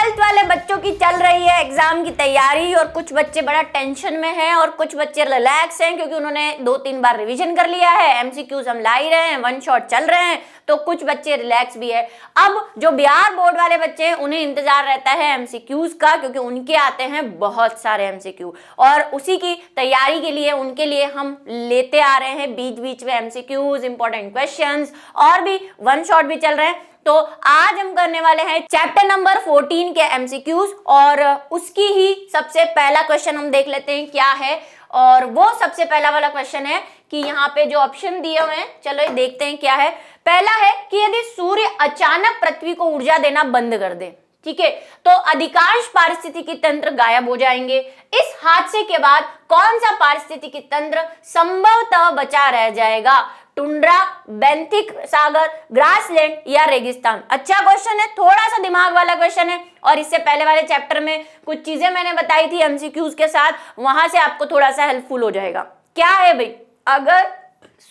12th वाले बच्चों की चल रही है एग्जाम की तैयारी और कुछ बच्चे बड़ा टेंशन में हैं और कुछ बच्चे रिलैक्स हैं क्योंकि उन्होंने 2-3 बार रिवीजन कर लिया है। एमसीक्यूज हम ला ही रहे हैं, वन शॉट चल रहे हैं, तो कुछ बच्चे रिलैक्स भी है। अब जो बिहार बोर्ड वाले बच्चे हैं उन्हें इंतजार रहता है एमसीक्यूज का, क्योंकि उनके आते हैं बहुत सारे एमसीक्यू और उसी की तैयारी के लिए उनके लिए हम लेते आ रहे हैं बीच बीच में एमसीक्यूज, इंपॉर्टेंट क्वेश्चंस और भी वन शॉट भी चल रहे हैं। तो आज हम करने वाले हैं चैप्टर नंबर 14 के एमसीक्यूज और उसकी ही सबसे पहला क्वेश्चन हम देख लेते हैं क्या है। और वो सबसे पहला वाला क्वेश्चन है कि यहाँ पे जो ऑप्शन दिए हुए हैं, चलो ये देखते हैं क्या है। पहला है कि यदि सूर्य अचानक पृथ्वी को ऊर्जा देना बंद कर दे, ठीक है, तो अधिकांश पारिस्थितिकी तंत्र गायब हो जाएंगे। इस हादसे के बाद कौन सा पारिस्थितिकी तंत्र संभवतः बचा रह जाएगा? टुंड्रा, बेंथिक सागर, ग्रासलैंड या रेगिस्तान? अच्छा क्वेश्चन है, थोड़ा सा दिमाग वाला क्वेश्चन है और इससे पहले वाले चैप्टर में कुछ चीजें मैंने बताई थी एमसीक्यूज के साथ, वहां से आपको थोड़ा सा हेल्पफुल हो जाएगा। क्या है भाई, अगर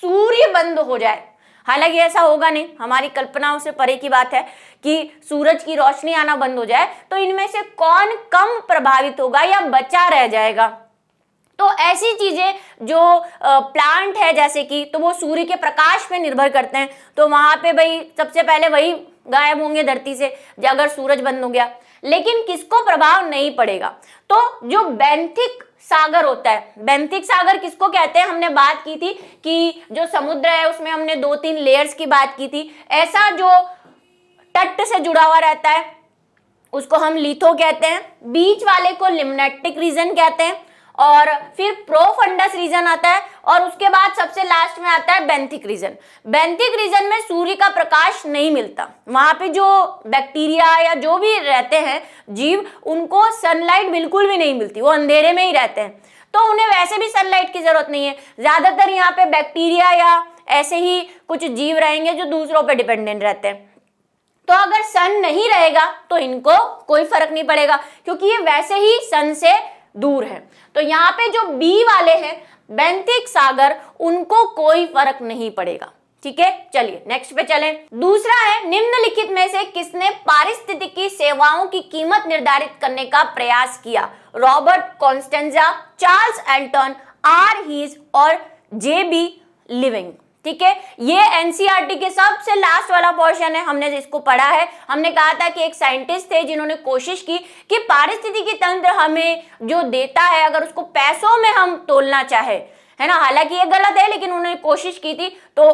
सूर्य बंद हो जाए, हालांकि ऐसा होगा नहीं, हमारी कल्पनाओं से परे की बात है कि सूरज की रोशनी आना बंद हो जाए, तो इनमें से कौन कम प्रभावित होगा या बचा रह जाएगा? तो ऐसी चीजें जो प्लांट है जैसे कि, तो वो सूर्य के प्रकाश पे निर्भर करते हैं, तो वहां पे भाई सबसे पहले वही गायब होंगे धरती से अगर सूरज बंद हो गया। लेकिन किसको प्रभाव नहीं पड़ेगा? तो जो बेंथिक सागर होता है, बेंथिक सागर किसको कहते हैं? हमने बात की थी कि जो समुद्र है उसमें हमने 2-3 लेयर्स की बात की थी। ऐसा जो तट से जुड़ा हुआ रहता है उसको हम लिथो कहते हैं, बीच वाले को लिम्नेटिक रीजन कहते हैं और फिर प्रोफंडस रीजन आता है और उसके बाद सबसे लास्ट में आता है बेंथिक रीजन। बेंथिक रीजन में सूर्य का प्रकाश नहीं मिलता, वहां पे जो बैक्टीरिया या जो भी रहते हैं जीव, उनको सनलाइट बिल्कुल भी नहीं मिलती, वो अंधेरे में ही रहते हैं, तो उन्हें वैसे भी सनलाइट की जरूरत नहीं है। ज्यादातर यहाँ पे बैक्टीरिया या ऐसे ही कुछ जीव रहेंगे जो दूसरों पर डिपेंडेंट रहते हैं। तो अगर सन नहीं रहेगा तो इनको कोई फर्क नहीं पड़ेगा क्योंकि ये वैसे ही सन से दूर है। तो यहाँ पे जो बी वाले हैं बेंथिक सागर, उनको कोई फर्क नहीं पड़ेगा। ठीक है, चलिए नेक्स्ट पे चलें। दूसरा है, निम्नलिखित में से किसने पारिस्थितिकी सेवाओं की कीमत निर्धारित करने का प्रयास किया? Robert Costanza, Charles Elton, R Hees और जे.बी. लिविंग। ठीक है, ये एनसीईआरटी के सबसे लास्ट वाला पोर्शन है, हमने इसको पढ़ा है। हमने कहा था कि एक साइंटिस्ट थे जिन्होंने कोशिश की कि पारिस्थितिकी तंत्र हमें जो देता है अगर उसको पैसों में हम तोलना चाहे, है ना, हालांकि ये गलत है लेकिन उन्होंने कोशिश की थी। तो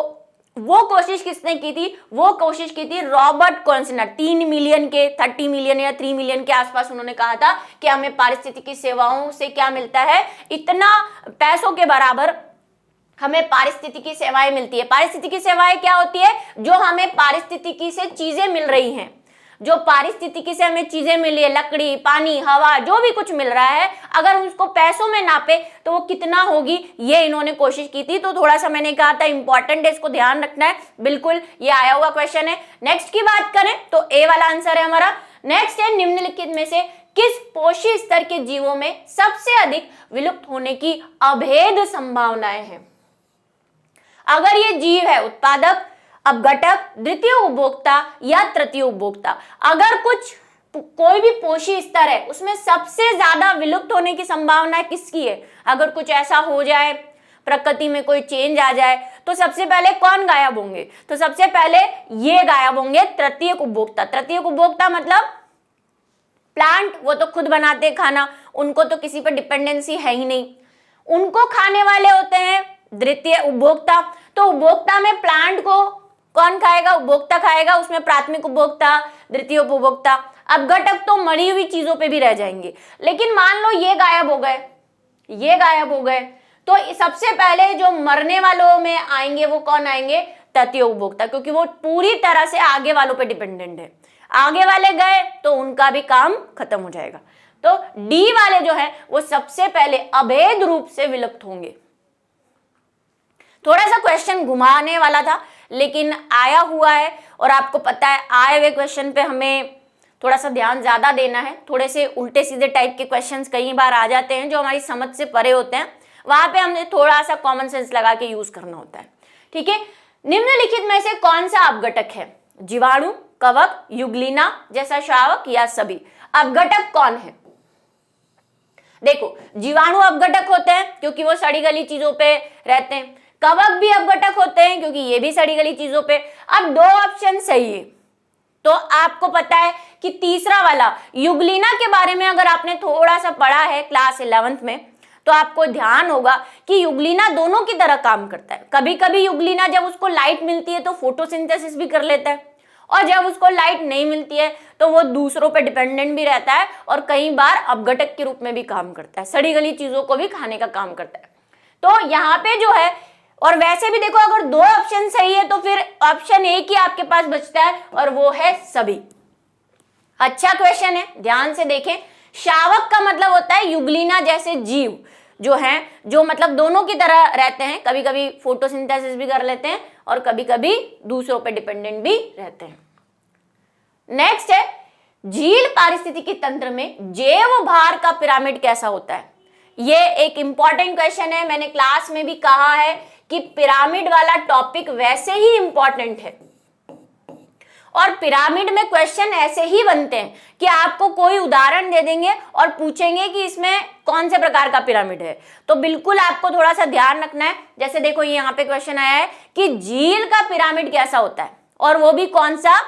वो कोशिश किसने की थी? वो कोशिश की थी रॉबर्ट कॉन्स्टेंजा। 3 मिलियन के 30 मिलियन या 3 मिलियन के आसपास उन्होंने कहा था कि हमें पारिस्थितिकी सेवाओं से क्या मिलता है, इतना पैसों के बराबर हमें पारिस्थितिकी सेवाएं मिलती है। पारिस्थितिकी सेवाएं क्या होती है? जो हमें पारिस्थितिकी से चीजें मिल रही हैं, जो पारिस्थितिकी से हमें चीजें मिली है, लकड़ी, पानी, हवा, जो भी कुछ मिल रहा है, अगर उसको पैसों में नापे तो वो कितना होगी, ये इन्होंने कोशिश की थी। तो थोड़ा सा मैंने कहा था इंपॉर्टेंट है, इसको ध्यान रखना है, बिल्कुल ये आया हुआ क्वेश्चन है। नेक्स्ट की बात करें तो ए वाला आंसर है हमारा। नेक्स्ट है, निम्नलिखित में से किस पोषी स्तर के जीवों में सबसे अधिक विलुप्त होने की अभेद संभावनाएं हैं? अगर ये जीव है उत्पादक, अपघटक, द्वितीय उपभोक्ता या तृतीय उपभोक्ता, अगर कोई भी पोषी स्तर है उसमें सबसे ज्यादा विलुप्त होने की संभावना किसकी है? अगर कुछ ऐसा हो जाए, प्रकृति में कोई चेंज आ जाए, तो सबसे पहले कौन गायब होंगे? तो सबसे पहले ये गायब होंगे, तृतीय उपभोक्ता। तृतीय उपभोक्ता मतलब प्लांट, वो तो खुद बनाते खाना, उनको तो किसी पर डिपेंडेंसी है ही नहीं। उनको खाने वाले होते हैं द्वितीय उपभोक्ता। तो उपभोक्ता में प्लांट को कौन खाएगा? उपभोक्ता खाएगा, उसमें प्राथमिक उपभोक्ता, द्वितीय उपभोक्ता। अपघटक तो मरी हुई चीजों पे भी रह जाएंगे। लेकिन मान लो ये गायब हो गए, ये गायब हो गए, तो सबसे पहले जो मरने वालों में आएंगे वो कौन आएंगे? तृतीय उपभोक्ता, क्योंकि वो पूरी तरह से आगे वालों पे डिपेंडेंट है। आगे वाले गए तो उनका भी काम खत्म हो जाएगा। तो डी वाले जो है वो सबसे पहले अभेद रूप से विलुप्त होंगे। थोड़ा सा क्वेश्चन घुमाने वाला था लेकिन आया हुआ है और आपको पता है आए हुए क्वेश्चन पे हमें थोड़ा सा ध्यान ज्यादा देना है। थोड़े से उल्टे सीधे टाइप के क्वेश्चंस कई बार आ जाते हैं जो हमारी समझ से परे होते हैं, वहां पे हमने थोड़ा सा कॉमन सेंस लगा के यूज करना होता है। ठीक है, निम्नलिखित में से कौन सा अपघटक है? जीवाणु, कवक, युग्लिना जैसा शावक या सभी। अपघटक कौन है? देखो, जीवाणु अपघटक होते हैं क्योंकि वो सड़ी गली चीजों पे रहते हैं। कवक भी अपघटक होते हैं क्योंकि ये भी सड़ी गली चीजों पे। अब दो ऑप्शन सही है, तो आपको पता है कि तीसरा वाला युग्लिना के बारे में अगर आपने थोड़ा सा पढ़ा है क्लास 11th में, तो आपको ध्यान होगा कि युग्लिना दोनों की तरह काम करता है। कभी कभी युग्लिना जब उसको लाइट मिलती है तो फोटोसिंथेसिस भी कर लेता है, और जब उसको लाइट नहीं मिलती है तो वो दूसरों पे डिपेंडेंट भी रहता है और कई बार अपघटक के रूप में भी काम करता है, सड़ी गली चीजों को भी खाने का काम करता है। तो यहाँ पे जो है, और वैसे भी देखो अगर दो ऑप्शन सही है तो फिर ऑप्शन एक ही आपके पास बचता है और वो है सभी। अच्छा क्वेश्चन है, ध्यान से देखें। शावक का मतलब होता है युग्लिना जैसे जीव जो हैं, जो मतलब दोनों की तरह रहते हैं, कभी कभी फोटोसिंथेसिस भी कर लेते हैं और कभी कभी दूसरों पे डिपेंडेंट भी रहते हैं। नेक्स्ट है, झील पारिस्थितिकी तंत्र में जैव भार का पिरामिड कैसा होता है? ये एक इंपॉर्टेंट क्वेश्चन है। मैंने क्लास में भी कहा है कि पिरामिड वाला टॉपिक वैसे ही इंपॉर्टेंट है और पिरामिड में क्वेश्चन ऐसे ही बनते हैं कि आपको कोई उदाहरण दे देंगे और पूछेंगे कि इसमें कौन से प्रकार का पिरामिड है। तो बिल्कुल आपको थोड़ा सा ध्यान रखना है। जैसे देखो यहाँ पे क्वेश्चन आया है कि झील का पिरामिड कैसा होता है, और वो भी कौन सा?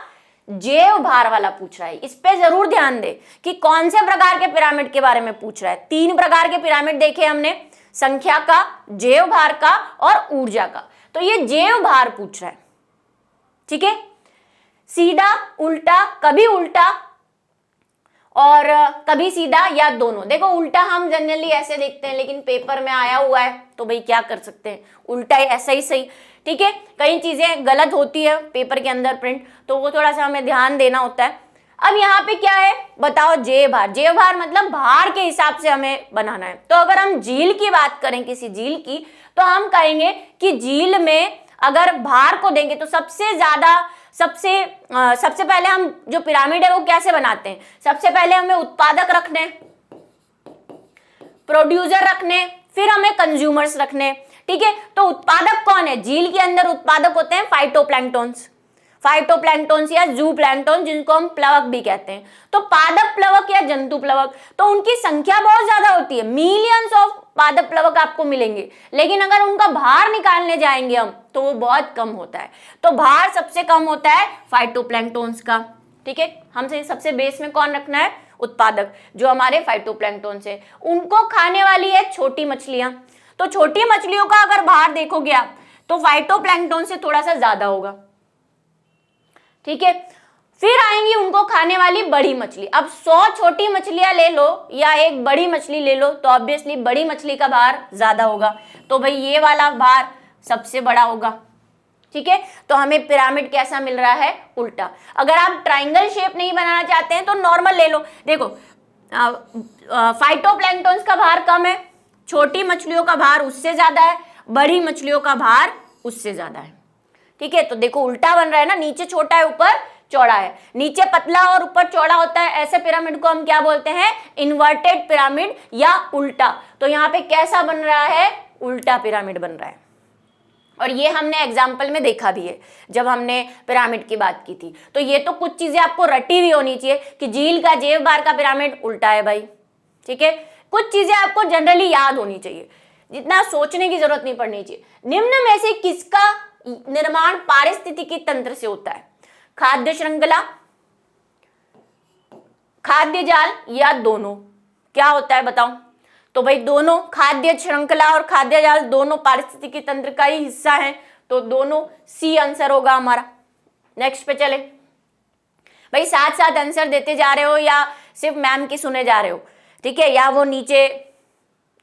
जैव भार वाला पूछ रहा है। इस पे जरूर ध्यान दे कि कौन से प्रकार के पिरामिड के बारे में पूछ रहा है। 3 प्रकार के पिरामिड देखे हमने, संख्या का, जैव भार का और ऊर्जा का। तो ये जैव भार पूछ रहा है, ठीक है। सीधा, उल्टा, कभी उल्टा और कभी सीधा या दोनों। देखो उल्टा हम जनरली ऐसे देखते हैं, लेकिन पेपर में आया हुआ है तो भाई क्या कर सकते हैं, उल्टा ही ऐसा ही सही, ठीक है। कई चीजें गलत होती है पेपर के अंदर प्रिंट, तो वो थोड़ा सा हमें ध्यान देना होता है। अब यहाँ पे क्या है बताओ? जैव भार। जैव भार मतलब भार के हिसाब से हमें बनाना है। तो अगर हम झील की बात करें, किसी झील की, तो हम कहेंगे कि झील में अगर भार को देंगे तो सबसे पहले हम जो पिरामिड है वो कैसे बनाते हैं? सबसे पहले हमें उत्पादक रखने, प्रोड्यूसर रखने, फिर हमें कंज्यूमर्स रखने, ठीक है। तो उत्पादक कौन है? झील के अंदर उत्पादक होते हैं फाइटोप्लैंक्टन्स या जू प्लैंक्टन, जिनको हम प्लवक भी कहते हैं। तो पादप प्लवक या जंतु प्लवक, तो उनकी संख्या बहुत ज्यादा होती है, मिलियंस ऑफ पादप प्लवक आपको मिलेंगे, लेकिन अगर उनका भार निकालने जाएंगे हम तो वो बहुत कम होता है। तो भार सबसे कम होता है फाइटोप्लैंक्टन्स का, ठीक है। हमसे सबसे बेस में कौन रखना है? उत्पादक, जो हमारे फाइटोप्लैंक्टन्स है। उनको खाने वाली है छोटी मछलियां, तो छोटी मछलियों का अगर भार देखोगे आप तो फाइटोप्लैंक्टन से थोड़ा सा ज्यादा होगा, ठीक है। फिर आएंगी उनको खाने वाली बड़ी मछली। अब 100 छोटी मछलियां ले लो या एक बड़ी मछली ले लो तो ऑब्वियसली बड़ी मछली का भार ज्यादा होगा, तो भाई ये वाला भार सबसे बड़ा होगा, ठीक है। तो हमें पिरामिड कैसा मिल रहा है? उल्टा। अगर आप ट्राइंगल शेप नहीं बनाना चाहते हैं तो नॉर्मल ले लो। देखो फाइटोप्लैंक्टन्स का भार कम है, छोटी मछलियों का भार उससे ज्यादा है, बड़ी मछलियों का भार उससे ज्यादा है, ठीक है। तो देखो उल्टा बन रहा है ना, नीचे छोटा है ऊपर चौड़ा है, नीचे पतला और ऊपर चौड़ा होता है। ऐसे पिरामिड को हम क्या बोलते हैं? इन्वर्टेड पिरामिड या उल्टा। तो यहाँ पे कैसा बन रहा है? उल्टा पिरामिड बन रहा है। और ये हमने एग्जाम्पल में देखा भी है जब हमने पिरामिड की बात की थी। तो ये तो कुछ चीजें आपको रटी हुई होनी चाहिए कि झील का जैव भार का पिरामिड उल्टा है भाई, ठीक है। कुछ चीजें आपको जनरली याद होनी चाहिए, जितना सोचने की जरूरत नहीं पड़नी चाहिए। निम्न में से किसका निर्माण पारिस्थितिकी तंत्र से होता है? खाद्य श्रृंखला, खाद्य जाल या दोनों? क्या होता है बताओ? तो भाई दोनों, खाद्य श्रृंखला और खाद्य जाल दोनों पारिस्थितिकी तंत्र का ही हिस्सा है, तो दोनों सी आंसर होगा हमारा। नेक्स्ट पे चले भाई, साथ साथ आंसर देते जा रहे हो या सिर्फ मैम की सुने जा रहे हो, ठीक है, या वो नीचे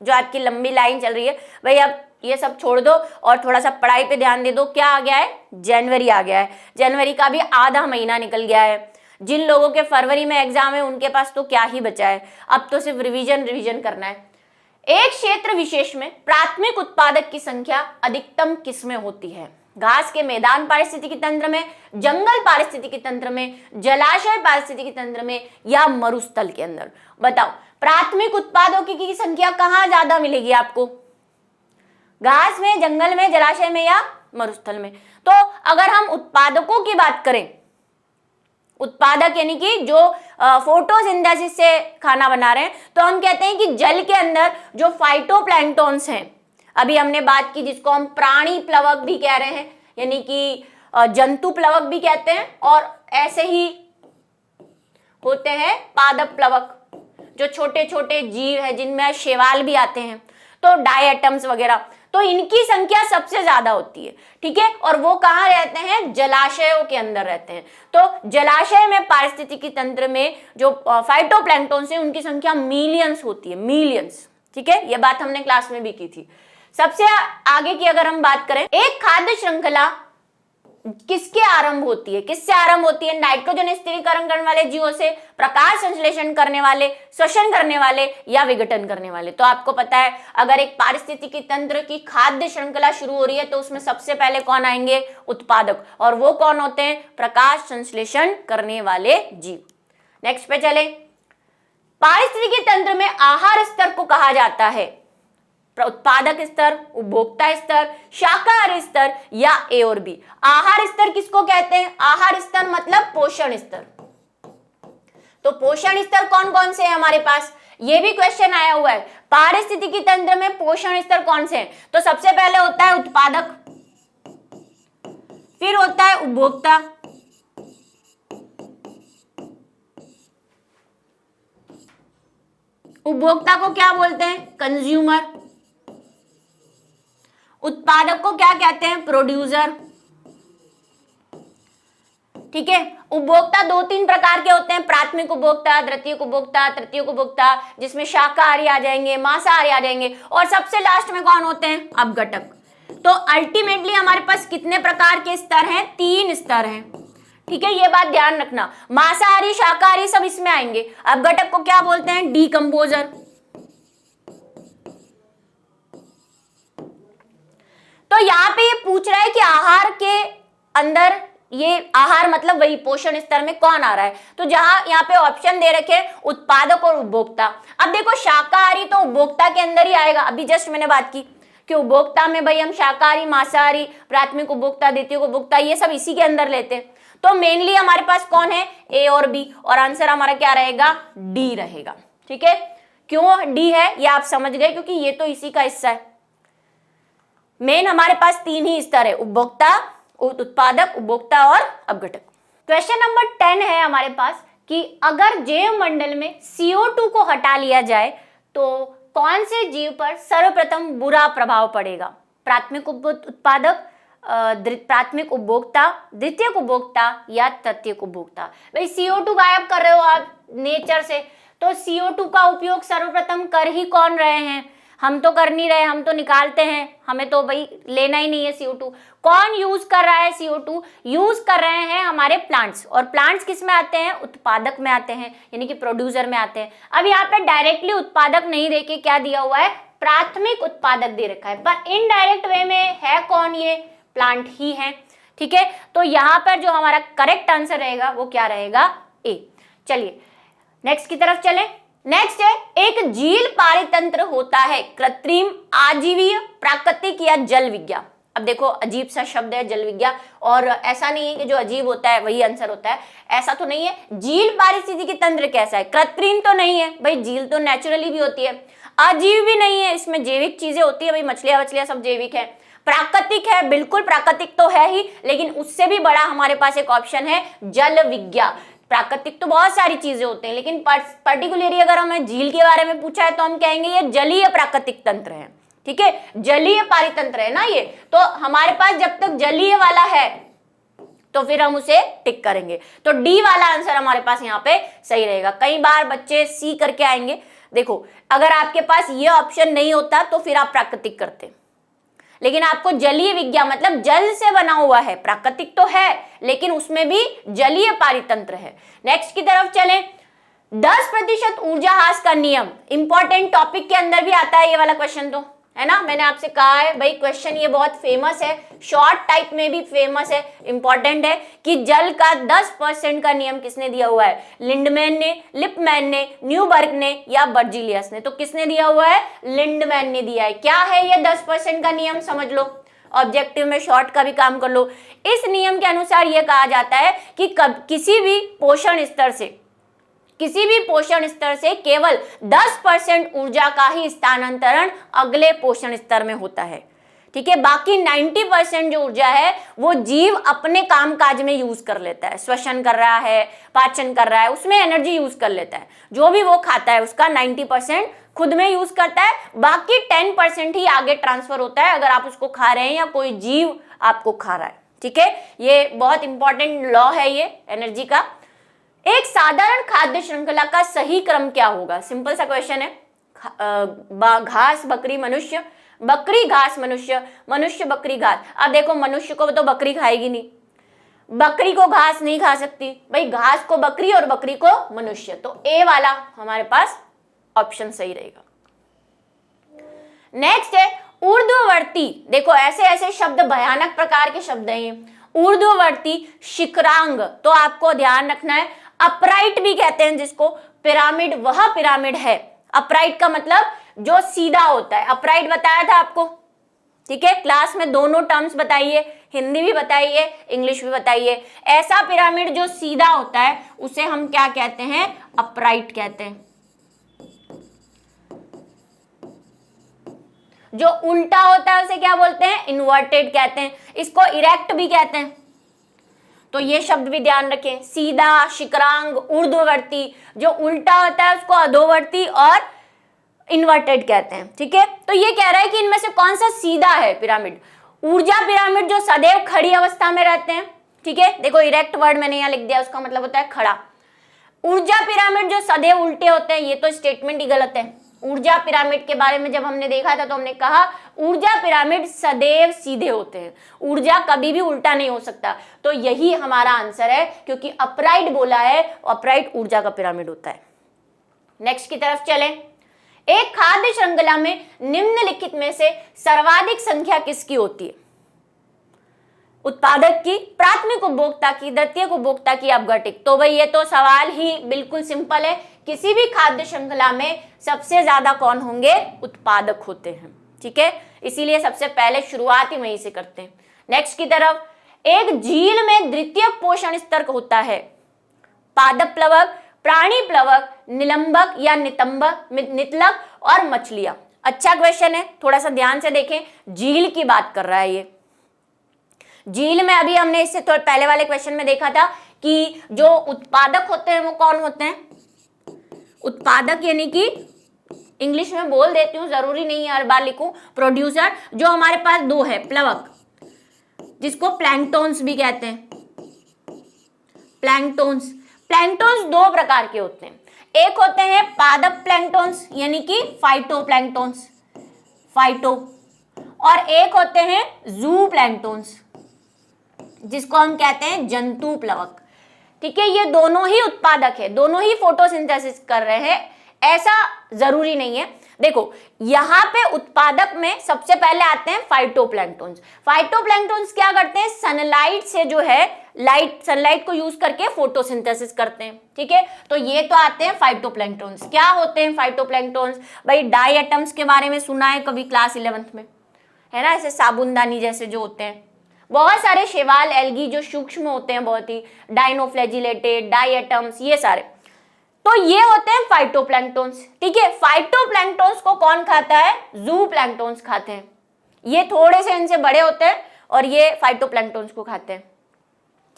जो आपकी लंबी लाइन चल रही है। भाई अब ये सब छोड़ दो और थोड़ा सा पढ़ाई पे ध्यान दे दो। क्या आ गया है? जनवरी आ गया है। जनवरी का भी आधा महीना निकल गया है। जिन लोगों के फरवरी में एग्जाम है उनके पास तो क्या ही बचा है, अब तो सिर्फ रिवीजन करना है। एक क्षेत्र विशेष में प्राथमिक उत्पादक की संख्या अधिकतम किसमें होती है? घास के मैदान पारिस्थितिकी तंत्र में, जंगल पारिस्थितिकी तंत्र में, जलाशय पारिस्थितिकी तंत्र में या मरुस्थल के अंदर? बताओ प्राथमिक उत्पादों की संख्या कहां ज्यादा मिलेगी आपको? घास में, जंगल में, जलाशय में या मरुस्थल में? तो अगर हम उत्पादकों की बात करें उत्पादक यानी कि जो फोटोसिंथेसिस से खाना बना रहे हैं, तो हम कहते हैं कि जल के अंदर जो फाइटोप्लैंक्टन्स हैं, अभी हमने बात की जिसको हम प्राणी प्लवक भी कह रहे हैं, यानी कि जंतु प्लवक भी कहते हैं, और ऐसे ही होते हैं पादप प्लवक, जो छोटे छोटे जीव है जिनमें शैवाल भी आते हैं, तो डायटम्स वगैरह, तो इनकी संख्या सबसे ज्यादा होती है, ठीक है। और वो कहाँ रहते हैं? जलाशयों के अंदर रहते हैं। तो जलाशय में पारिस्थितिकी तंत्र में जो फाइटोप्लैंक्टन्स हैं उनकी संख्या मिलियंस होती है, मिलियंस, ठीक है। ये बात हमने क्लास में भी की थी। सबसे आगे की अगर हम बात करें, एक खाद्य श्रृंखला किसके आरंभ होती है? किससे आरंभ होती है? नाइट्रोजन स्थिरीकरण करने वाले जीवों से, प्रकाश संश्लेषण करने वाले, श्वसन करने वाले, या विघटन करने वाले। तो आपको पता है अगर एक पारिस्थितिकी तंत्र की खाद्य श्रृंखला शुरू हो रही है तो उसमें सबसे पहले कौन आएंगे? उत्पादक। और वो कौन होते हैं? प्रकाश संश्लेषण करने वाले जीव। नेक्स्ट पे चले। पारिस्थितिकी तंत्र में आहार स्तर को कहा जाता है उत्पादक स्तर, उपभोक्ता स्तर, शाकाहारी स्तर, या ए और बी। आहार स्तर किसको कहते हैं? आहार स्तर मतलब पोषण स्तर। तो पोषण स्तर कौन कौन से हैं हमारे पास? ये भी क्वेश्चन आया हुआ है, पारिस्थितिकी तंत्र में पोषण स्तर कौन से हैं? तो सबसे पहले होता है उत्पादक, फिर होता है उपभोक्ता, उपभोक्ता को क्या बोलते हैं? कंज्यूमर। उत्पादक को क्या कहते हैं? प्रोड्यूसर, ठीक है। उपभोक्ता दो तीन प्रकार के होते हैं, प्राथमिक उपभोक्ता, द्वितीयक उपभोक्ता, तृतीयक उपभोक्ता, जिसमें शाकाहारी आ जाएंगे, मांसाहारी आ जाएंगे, और सबसे लास्ट में कौन होते हैं? अपघटक। तो अल्टीमेटली हमारे पास कितने प्रकार के स्तर हैं? 3 स्तर हैं, ठीक है। ये बात ध्यान रखना, मांसाहारी, शाकाहारी सब इसमें आएंगे। अपघटक को क्या बोलते हैं? डीकंपोजर। तो यहाँ पे ये पूछ रहा है कि आहार के अंदर, ये आहार मतलब वही पोषण स्तर में कौन आ रहा है? तो जहां यहाँ पे ऑप्शन दे रखे उत्पादक और उपभोक्ता। अब देखो शाकाहारी तो उपभोक्ता के अंदर ही आएगा, अभी जस्ट मैंने बात की कि उपभोक्ता में भाई हम शाकाहारी, मांसाहारी, प्राथमिक उपभोक्ता, द्वितीयक उपभोक्ता, ये सब इसी के अंदर लेते हैं। तो मेनली हमारे पास कौन है? ए और बी, और आंसर हमारा क्या रहेगा? डी रहेगा, ठीक है। क्यों डी है ये आप समझ गए, क्योंकि ये तो इसी का हिस्सा है। मेन हमारे पास 3 ही स्तर है, उपभोक्ता, उत्पादक, उपभोक्ता और अपघटक। क्वेश्चन नंबर 10 है हमारे पास कि अगर जैव मंडल में CO2 को हटा लिया जाए तो कौन से जीव पर सर्वप्रथम बुरा प्रभाव पड़ेगा? प्राथमिक उत्पादक, प्राथमिक उपभोक्ता, द्वितीयक उपभोक्ता, या तृतीयक उपभोक्ता। भाई CO2 गायब कर रहे हो आप नेचर से, तो CO2 का उपयोग सर्वप्रथम कर ही कौन रहे हैं? हम तो कर नहीं रहे, हम तो निकालते हैं, हमें तो भाई लेना ही नहीं है CO2। कौन यूज कर रहा है CO2? यूज कर रहे हैं हमारे प्लांट्स। और प्लांट्स किस में आते हैं? उत्पादक में आते हैं, यानी कि प्रोड्यूसर में आते हैं। अब यहाँ पे डायरेक्टली उत्पादक नहीं देके क्या दिया हुआ है? प्राथमिक उत्पादक दे रखा है, पर इनडायरेक्ट वे में है कौन? ये प्लांट ही है, ठीक है। तो यहाँ पर जो हमारा करेक्ट आंसर रहेगा वो क्या रहेगा? ए। चलिए नेक्स्ट की तरफ चलें। नेक्स्ट है, एक झील पारितंत्र होता है कृत्रिम, आजीवीय, प्राकृतिक या जल विज्ञा। अब देखो अजीब सा शब्द है जल विज्ञा, और ऐसा नहीं है कि जो अजीब होता है वही आंसर होता है, ऐसा तो नहीं है। झील पारिस्थितिकी तंत्र कैसा है? कृत्रिम तो नहीं है भाई, झील तो नेचुरली भी होती है। अजीब भी नहीं है, इसमें जैविक चीजें होती है भाई, मछलियां वछलियां सब जैविक है। प्राकृतिक है, बिल्कुल प्राकृतिक तो है ही, लेकिन उससे भी बड़ा हमारे पास एक ऑप्शन है जल विज्ञा। प्राकृतिक तो बहुत सारी चीजें होते हैं, लेकिन पर्टिकुलरली अगर हमें झील के बारे में पूछा है तो हम कहेंगे ये जलीय प्राकृतिक तंत्र है, ठीक है, जलीय पारितंत्र है ना ये। तो हमारे पास जब तक जलीय वाला है तो फिर हम उसे टिक करेंगे। तो डी वाला आंसर हमारे पास यहाँ पे सही रहेगा। कई बार बच्चे सी करके आएंगे। देखो अगर आपके पास ये ऑप्शन नहीं होता तो फिर आप प्राकृतिक करते, लेकिन आपको जलीय विज्ञा मतलब जल से बना हुआ है, प्राकृतिक तो है लेकिन उसमें भी जलीय पारितंत्र है। नेक्स्ट की तरफ चलें। 10% ऊर्जा ह्रास का नियम इंपॉर्टेंट टॉपिक के अंदर भी आता है ये वाला क्वेश्चन, तो है ना, मैंने आपसे कहा है भाई क्वेश्चन ये बहुत फेमस है, शॉर्ट टाइप में भी फेमस है, इंपॉर्टेंट है कि जल का 10% का नियम किसने दिया हुआ है? लिंडमैन ने, लिपमैन ने, न्यूबर्ग ने या बर्जीलियस ने? तो किसने दिया हुआ है? लिंडमैन ने दिया है। क्या है ये 10% का नियम? समझ लो। ऑब्जेक्टिव में शॉर्ट का भी काम कर लो। इस नियम के अनुसार यह कहा जाता है कि किसी भी पोषण स्तर से केवल 10% ऊर्जा का ही स्थानांतरण अगले पोषण स्तर में होता है। ठीक है, बाकी 90% जो ऊर्जा है वो जीव अपने काम काज में यूज कर लेता है, श्वसन कर रहा है, पाचन कर रहा है, उसमें एनर्जी यूज कर लेता है। जो भी वो खाता है उसका 90% खुद में यूज करता है, बाकी 10% ही आगे ट्रांसफर होता है अगर आप उसको खा रहे हैं या कोई जीव आपको खा रहा है। ठीक है, ये बहुत इंपॉर्टेंट लॉ है ये एनर्जी का। एक साधारण खाद्य श्रृंखला का सही क्रम क्या होगा? सिंपल सा क्वेश्चन है। घास बकरी मनुष्य, बकरी घास मनुष्य, मनुष्य बकरी घास। अब देखो मनुष्य को तो बकरी खाएगी नहीं, बकरी को घास नहीं खा सकती, भाई घास को बकरी और बकरी को मनुष्य, तो ए वाला हमारे पास ऑप्शन सही रहेगा। नेक्स्ट है ऊर्ध्ववर्ती। देखो ऐसे ऐसे शब्द भयानक प्रकार के शब्द हैं ये। ऊर्ध्ववर्ती शिखरांग, तो आपको ध्यान रखना है। अपराइट भी कहते हैं जिसको, पिरामिड वह पिरामिड है। अपराइट का मतलब जो सीधा होता है, अपराइट बताया था आपको। ठीक है, क्लास में दोनों टर्म्स बताइए, हिंदी भी बताइए, इंग्लिश भी बताइए। ऐसा पिरामिड जो सीधा होता है उसे हम क्या कहते हैं? अपराइट कहते हैं। जो उल्टा होता है उसे क्या बोलते हैं? इन्वर्टेड कहते हैं। इसको इरेक्ट भी कहते हैं। तो ये शब्द भी ध्यान रखें, सीधा, शिखरांग, ऊर्ध्ववर्ती। जो उल्टा होता है उसको अधोवर्ती और इन्वर्टेड कहते हैं। ठीक है, तो ये कह रहा है कि इनमें से कौन सा सीधा है पिरामिड? ऊर्जा पिरामिड जो सदैव खड़ी अवस्था में रहते हैं। ठीक है, देखो इरेक्ट वर्ड मैंने यहाँ लिख दिया, उसका मतलब होता है खड़ा। ऊर्जा पिरामिड जो सदैव उल्टे होते हैं, ये तो स्टेटमेंट ही गलत है। ऊर्जा पिरामिड के बारे में जब हमने देखा था तो हमने कहा ऊर्जा पिरामिड सदैव सीधे होते हैं, ऊर्जा कभी भी उल्टा नहीं हो सकता। तो यही हमारा आंसर है, क्योंकि अपराइट बोला है, अपराइट ऊर्जा का पिरामिड होता है। नेक्स्ट की तरफ चलें। एक खाद्य श्रृंखला में निम्नलिखित में से सर्वाधिक संख्या किसकी होती है? उत्पादक की, प्राथमिक उपभोक्ता की, द्वितीयक उपभोक्ता की, अपघटित। तो भाई ये तो सवाल ही बिल्कुल सिंपल है। किसी भी खाद्य श्रृंखला में सबसे ज्यादा कौन होंगे? उत्पादक होते हैं। ठीक है, इसीलिए सबसे पहले शुरुआत ही वहीं से करते हैं। नेक्स्ट की तरफ, एक झील में द्वितीयक पोषण स्तर होता है। पादप प्लवक, प्राणी प्लवक, निलंबक या नितंबक, नितलक और मछलियां। अच्छा क्वेश्चन है, थोड़ा सा ध्यान से देखें। झील की बात कर रहा है ये। झील में अभी हमने इससे थोड़ा पहले वाले क्वेश्चन में देखा था कि जो उत्पादक होते हैं वो कौन होते हैं? उत्पादक यानी कि इंग्लिश में बोल देती हूँ, जरूरी नहीं है हर बार लिखूं। प्रोड्यूसर, जो हमारे पास दो है, प्लवक जिसको प्लैंक्टोन्स भी कहते हैं। प्लैंक्टोन्स दो प्रकार के होते हैं। एक होते हैं पादप प्लैंक्टोन्स यानी कि फाइटोप्लैंक्टोन्स, फाइटो, और एक होते हैं जू प्लैंक्टोन्स जिसको हम कहते हैं जंतु प्लवक। ठीक है, ये दोनों ही उत्पादक है, दोनों ही फोटोसिंथेसिस कर रहे हैं, ऐसा जरूरी नहीं है। देखो यहाँ पे उत्पादक में सबसे पहले आते हैं फाइटोप्लैंक्टोन्स। फाइटोप्लैंक्टोन्स क्या करते हैं? सनलाइट से जो है सनलाइट को यूज करके फोटोसिंथेसिस करते हैं। ठीक है, तो ये तो आते हैं फाइटोप्लैंक्टोन्स। क्या होते हैं फाइटोप्लैंक्टोन्स? भाई डायटम्स के बारे में सुना है कभी क्लास 11th में, है ना? ऐसे साबुनदानी जैसे जो होते हैं, बहुत सारे शैवाल, एल्गी जो सूक्ष्म होते हैं बहुत ही, डाइनोफ्लैजिलेटेड, डायटम्स, ये सारे, तो ये होते हैं फाइटोप्लैंक्टोन्स। ठीक है, फाइटोप्लैंक्टोन्स को कौन खाता है? जू प्लैंक्टोन्स खाते हैं। ये थोड़े से इनसे बड़े होते हैं और ये फाइटोप्लैंक्टोन्स को खाते हैं।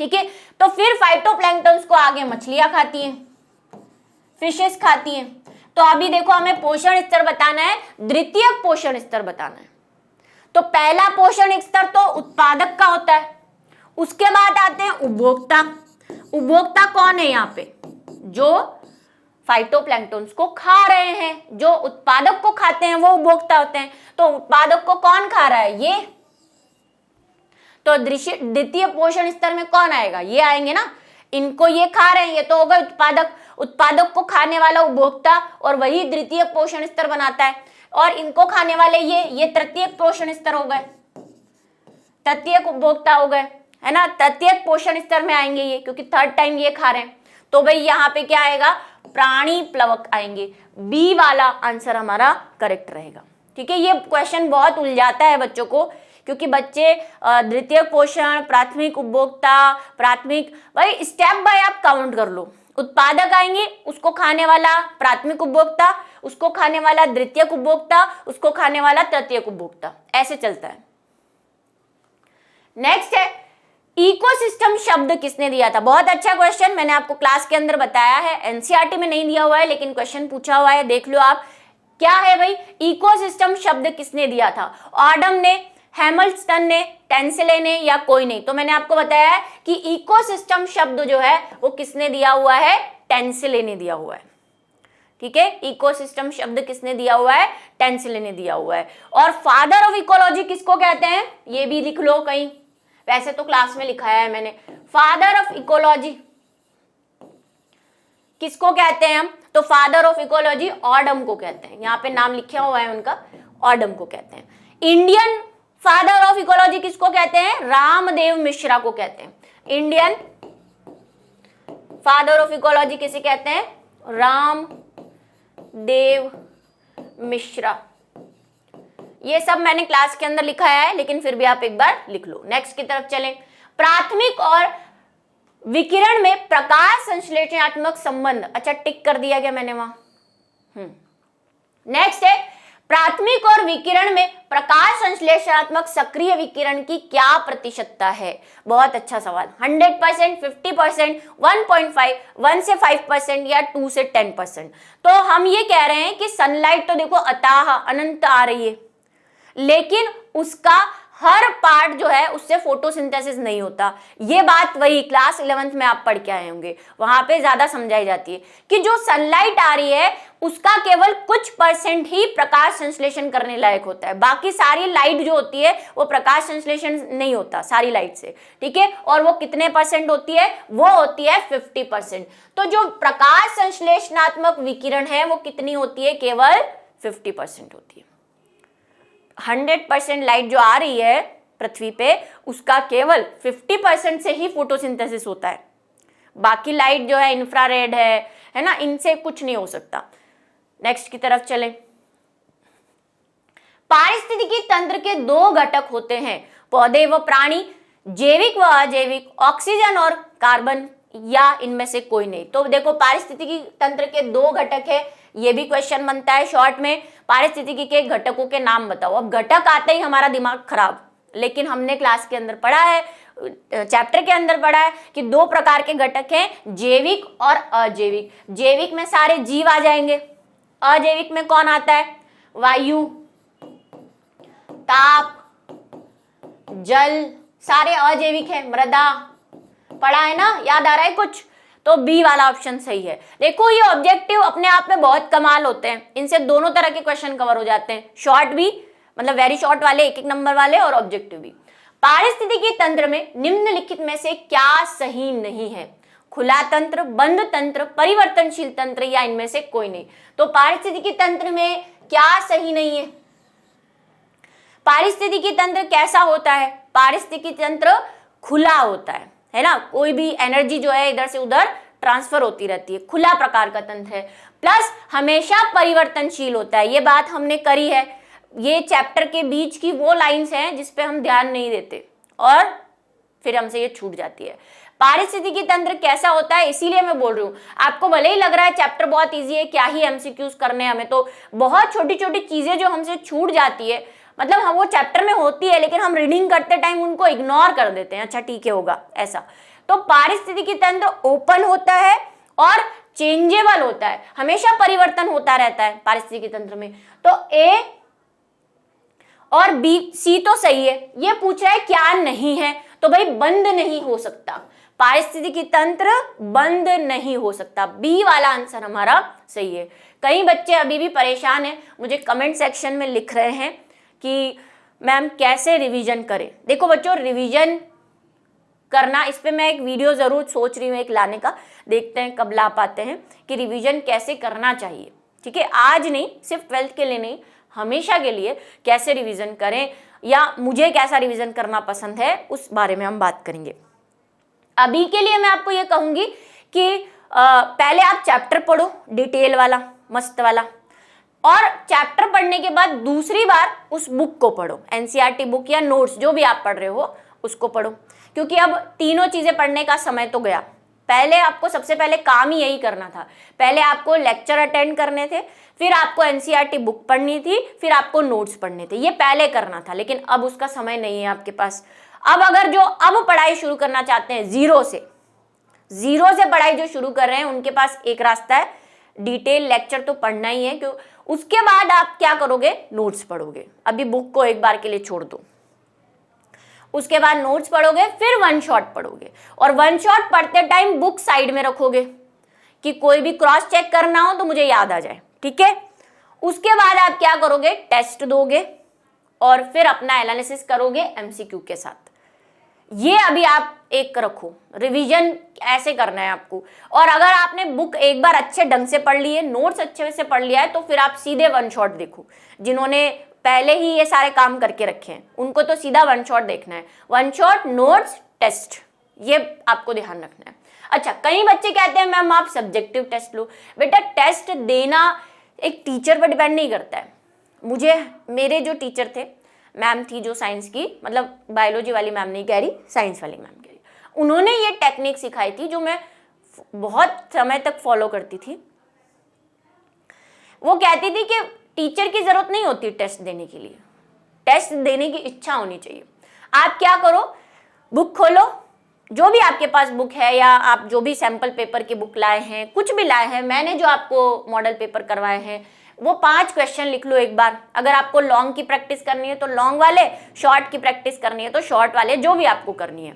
ठीक है, तो फिर फाइटोप्लैंक्टोन्स को आगे मछलियां खाती हैं, फिशेस खाती हैं। तो अभी देखो हमें पोषण स्तर बताना है, द्वितीयक पोषण स्तर बताना है। तो पहला पोषण स्तर तो उत्पादक का होता है, उसके बाद आते हैं उपभोक्ता। उपभोक्ता कौन है यहाँ पे? जो फाइटोप्लैंक्टोन्स को खा रहे हैं, जो उत्पादक को खाते हैं वो उपभोक्ता होते हैं। तो उत्पादक को कौन खा रहा है? ये। तो द्वितीय पोषण स्तर में कौन आएगा? ये आएंगे ना, इनको ये खा रहे हैं, ये तो होगा उत्पादक। उत्पादक को खाने वाला उपभोक्ता, और वही द्वितीय पोषण स्तर बनाता है। और इनको खाने वाले ये तृतीय पोषण स्तर हो गए, तृतीयक उपभोक्ता हो गए, है ना? तृतीयक पोषण स्तर में आएंगे ये, क्योंकि थर्ड टाइम ये खा रहे हैं। तो भाई यहाँ पे क्या आएगा? प्राणी प्लवक आएंगे। बी वाला आंसर हमारा करेक्ट रहेगा। ठीक है, ये क्वेश्चन बहुत उलझाता है बच्चों को क्योंकि बच्चे द्वितीय पोषण, प्राथमिक उपभोक्ता, प्राथमिक, भाई स्टेप बाय आप काउंट कर लो। उत्पादक आएंगे, उसको खाने वाला प्राथमिक उपभोक्ता, उसको खाने वाला द्वितीयक उपभोक्ता, उसको खाने वाला तृतीयक उपभोक्ता, ऐसे चलता है। नेक्स्ट है इकोसिस्टम शब्द किसने दिया था? बहुत अच्छा क्वेश्चन, मैंने आपको क्लास के अंदर बताया है, एनसीईआरटी में नहीं दिया हुआ है लेकिन क्वेश्चन पूछा हुआ है, देख लो आप। क्या है भाई, इकोसिस्टम शब्द किसने दिया था? ऑडम ने, हैमल्टन ने, टेंसले ने, या कोई नहीं? तो मैंने आपको बताया है कि इकोसिस्टम शब्द जो है वो किसने दिया हुआ है? टेंसले ने दिया हुआ है। ठीक है, इकोसिस्टम शब्द किसने दिया हुआ है? टेंसले ने दिया हुआ है। और फादर ऑफ इकोलॉजी किसको कहते हैं? ये भी लिख लो कहीं, वैसे तो क्लास में लिखाया है मैंने। फादर ऑफ इकोलॉजी किसको कहते हैं हम? तो फादर ऑफ इकोलॉजी ऑडम को कहते हैं, यहाँ पे नाम लिखा हुआ है उनका, ऑडम को कहते हैं। इंडियन फादर ऑफ इकोलॉजी किसको कहते हैं? रामदेव मिश्रा को कहते हैं। इंडियन फादर ऑफ इकोलॉजी किसे कहते हैं? रामदेव मिश्रा। ये सब मैंने क्लास के अंदर लिखा है लेकिन फिर भी आप एक बार लिख लो। नेक्स्ट की तरफ चलें। प्राथमिक और विकिरण में प्रकाश संश्लेषणात्मक संबंध, अच्छा टिक कर दिया गया मैंने वहां। नेक्स्ट है प्राथमिक और विकिरण में प्रकाश संश्लेषणात्मक सक्रिय विकिरण की क्या प्रतिशतता है? बहुत अच्छा सवाल। 100%, 50%, 1.5, 1 से 5% या 2 से 10%। तो हम ये कह रहे हैं कि सनलाइट तो देखो अथाह अनंत आ रही है, लेकिन उसका हर पार्ट जो है उससे फोटोसिंथेसिस नहीं होता। ये बात वही क्लास 11th में आप पढ़ के आए होंगे, वहां पे ज्यादा समझाई जाती है कि जो सनलाइट आ रही है उसका केवल कुछ % ही प्रकाश संश्लेषण करने लायक होता है, बाकी सारी लाइट जो होती है वो प्रकाश संश्लेषण नहीं होता सारी लाइट से। ठीक है, और वो कितने % होती है? वो होती है 50%। तो जो प्रकाश संश्लेषणात्मक विकिरण है वो कितनी होती है? केवल 50% होती है। 100% लाइट जो आ रही है पृथ्वी पे उसका केवल 50% से ही फोटोसिंथेसिस होता है, बाकी लाइट जो है इंफ्रारेड है ना, इनसे कुछ नहीं हो सकता। नेक्स्ट की तरफ चलें। पारिस्थितिकी तंत्र के 2 घटक होते हैं, पौधे व प्राणी, जैविक व अजैविक, ऑक्सीजन और कार्बन, या इनमें से कोई नहीं? तो देखो पारिस्थितिकी तंत्र के 2 घटक है, ये भी क्वेश्चन बनता है शॉर्ट में। पारिस्थितिकी के घटकों के नाम बताओ। अब घटक आते ही हमारा दिमाग खराब, लेकिन हमने क्लास के अंदर पढ़ा है, चैप्टर के अंदर पढ़ा है कि 2 प्रकार के घटक हैं, जैविक और अजैविक। जैविक में सारे जीव आ जाएंगे, अजैविक में कौन आता है? वायु, ताप, जल, सारे अजैविक है। मृदा पढ़ा है ना, याद आ रहा है कुछ? तो बी वाला ऑप्शन सही है। देखो ये ऑब्जेक्टिव अपने आप में बहुत कमाल होते हैं, इनसे दोनों तरह के क्वेश्चन कवर हो जाते हैं, शॉर्ट भी मतलब वेरी शॉर्ट वाले 1-1 नंबर वाले, और ऑब्जेक्टिव भी। पारिस्थितिकी तंत्र में निम्नलिखित में से क्या सही नहीं है? खुला तंत्र, बंद तंत्र, परिवर्तनशील तंत्र, या इनमें से कोई नहीं? तो पारिस्थितिकी तंत्र में क्या सही नहीं है? पारिस्थितिकी तंत्र कैसा होता है? पारिस्थितिकी तंत्र खुला होता है ना, कोई भी एनर्जी जो है इधर से उधर ट्रांसफर होती रहती है, खुला प्रकार का तंत्र है। प्लस हमेशा परिवर्तनशील होता है, ये बात हमने करी है। ये चैप्टर के बीच की वो लाइंस हैं जिस पे हम ध्यान नहीं देते और फिर हमसे ये छूट जाती है। पारिस्थितिकी तंत्र कैसा होता है, इसीलिए मैं बोल रही हूँ। आपको भले ही लग रहा है चैप्टर बहुत इजी है, क्या ही एमसीक्यूज करने हमें, तो बहुत छोटी छोटी चीजें जो हमसे छूट जाती है, मतलब हम वो चैप्टर में होती है लेकिन हम रीडिंग करते टाइम उनको इग्नोर कर देते हैं, अच्छा ठीक है होगा ऐसा। तो पारिस्थितिकी तंत्र ओपन होता है और चेंजेबल होता है, हमेशा परिवर्तन होता रहता है पारिस्थितिकी तंत्र में। तो ए और बी, सी तो सही है। ये पूछ रहा है क्या नहीं है, तो भाई बंद नहीं हो सकता, पारिस्थितिकी तंत्र बंद नहीं हो सकता, बी वाला आंसर हमारा सही है। कई बच्चे अभी भी परेशान हैं, मुझे कमेंट सेक्शन में लिख रहे हैं कि मैम कैसे रिवीजन करें। देखो बच्चों, रिवीजन करना, इस पे मैं एक वीडियो जरूर सोच रही हूँ एक लाने का, देखते हैं कब ला पाते हैं, कि रिवीजन कैसे करना चाहिए। ठीक है, आज नहीं, सिर्फ 12th के लिए नहीं, हमेशा के लिए कैसे रिवीजन करें, या मुझे कैसा रिवीजन करना पसंद है, उस बारे में हम बात करेंगे। अभी के लिए मैं आपको ये कहूंगी कि पहले आप चैप्टर पढ़ो, डिटेल वाला, मस्त वाला, और चैप्टर पढ़ने के बाद दूसरी बार उस बुक को पढ़ो, एनसीईआरटी बुक या नोट्स जो भी आप पढ़ रहे हो उसको पढ़ो, क्योंकि अब तीनों चीजें पढ़ने का समय तो गया। पहले आपको सबसे पहले काम ही यही करना था, पहले आपको लेक्चर अटेंड करने थे, फिर आपको एनसीईआरटी बुक पढ़नी थी, फिर आपको नोट्स पढ़ने थे, ये पहले करना था, लेकिन अब उसका समय नहीं है आपके पास। अब अगर जो अब पढ़ाई शुरू करना चाहते हैं जीरो से पढ़ाई जो शुरू कर रहे हैं, उनके पास एक रास्ता है, डिटेल लेक्चर तो पढ़ना ही है, क्यों उसके बाद आप क्या करोगे, नोट्स पढ़ोगे। अभी बुक को एक बार के लिए छोड़ दो, उसके बाद नोट्स पढ़ोगे, फिर वन शॉट पढ़ोगे, और वन शॉट पढ़ते टाइम बुक साइड में रखोगे कि कोई भी क्रॉस चेक करना हो तो मुझे याद आ जाए, ठीक है। उसके बाद आप क्या करोगे, टेस्ट दोगे और फिर अपना एनालिसिस करोगे एमसीक्यू के साथ। ये अभी आप एक रखो, रिवीजन ऐसे करना है आपको। और अगर आपने बुक एक बार अच्छे ढंग से पढ़ ली है, नोट्स अच्छे से पढ़ लिया है, तो फिर आप सीधे वन शॉट देखो। जिन्होंने पहले ही ये सारे काम करके रखे हैं उनको तो सीधा वन शॉट देखना है, वन शॉट, नोट्स, टेस्ट, ये आपको ध्यान रखना है। अच्छा, कई बच्चे कहते हैं मैम आप सब्जेक्टिव टेस्ट लो। बेटा टेस्ट देना एक टीचर पर डिपेंड नहीं करता है। मेरे जो टीचर थे, मैम थी जो साइंस की, मतलब बायोलॉजी वाली मैम नहीं कह रही, साइंस वाली मैम कह रही, उन्होंने ये टेक्निक सिखाई थी जो मैं बहुत समय तक फॉलो करती थी। वो कहती थी कि टीचर की जरूरत नहीं होती टेस्ट देने के लिए, टेस्ट देने की इच्छा होनी चाहिए। आप क्या करो, बुक खोलो, जो भी आपके पास बुक है, या आप जो भी सैंपल पेपर की बुक लाए हैं, कुछ भी लाए हैं, मैंने जो आपको मॉडल पेपर करवाए हैं, वो 5 क्वेश्चन लिख लो एक बार। अगर आपको लॉन्ग की प्रैक्टिस करनी है तो लॉन्ग वाले, शॉर्ट की प्रैक्टिस करनी है तो शॉर्ट वाले, जो भी आपको करनी है।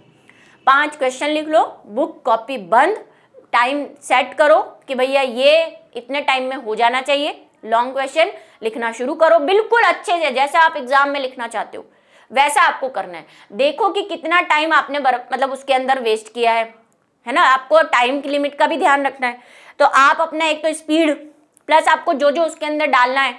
5 क्वेश्चन लिख लो, बुक कॉपी बंद, टाइम सेट करो कि भैया ये इतने टाइम में हो जाना चाहिए। लॉन्ग क्वेश्चन लिखना शुरू करो, बिल्कुल अच्छे से, जैसा आप एग्जाम में लिखना चाहते हो वैसा आपको करना है। देखो कि कितना टाइम आपने मतलब उसके अंदर वेस्ट किया है ना। आपको टाइम की लिमिट का भी ध्यान रखना है। तो आप अपना एक तो स्पीड प्लस आपको जो जो उसके अंदर डालना है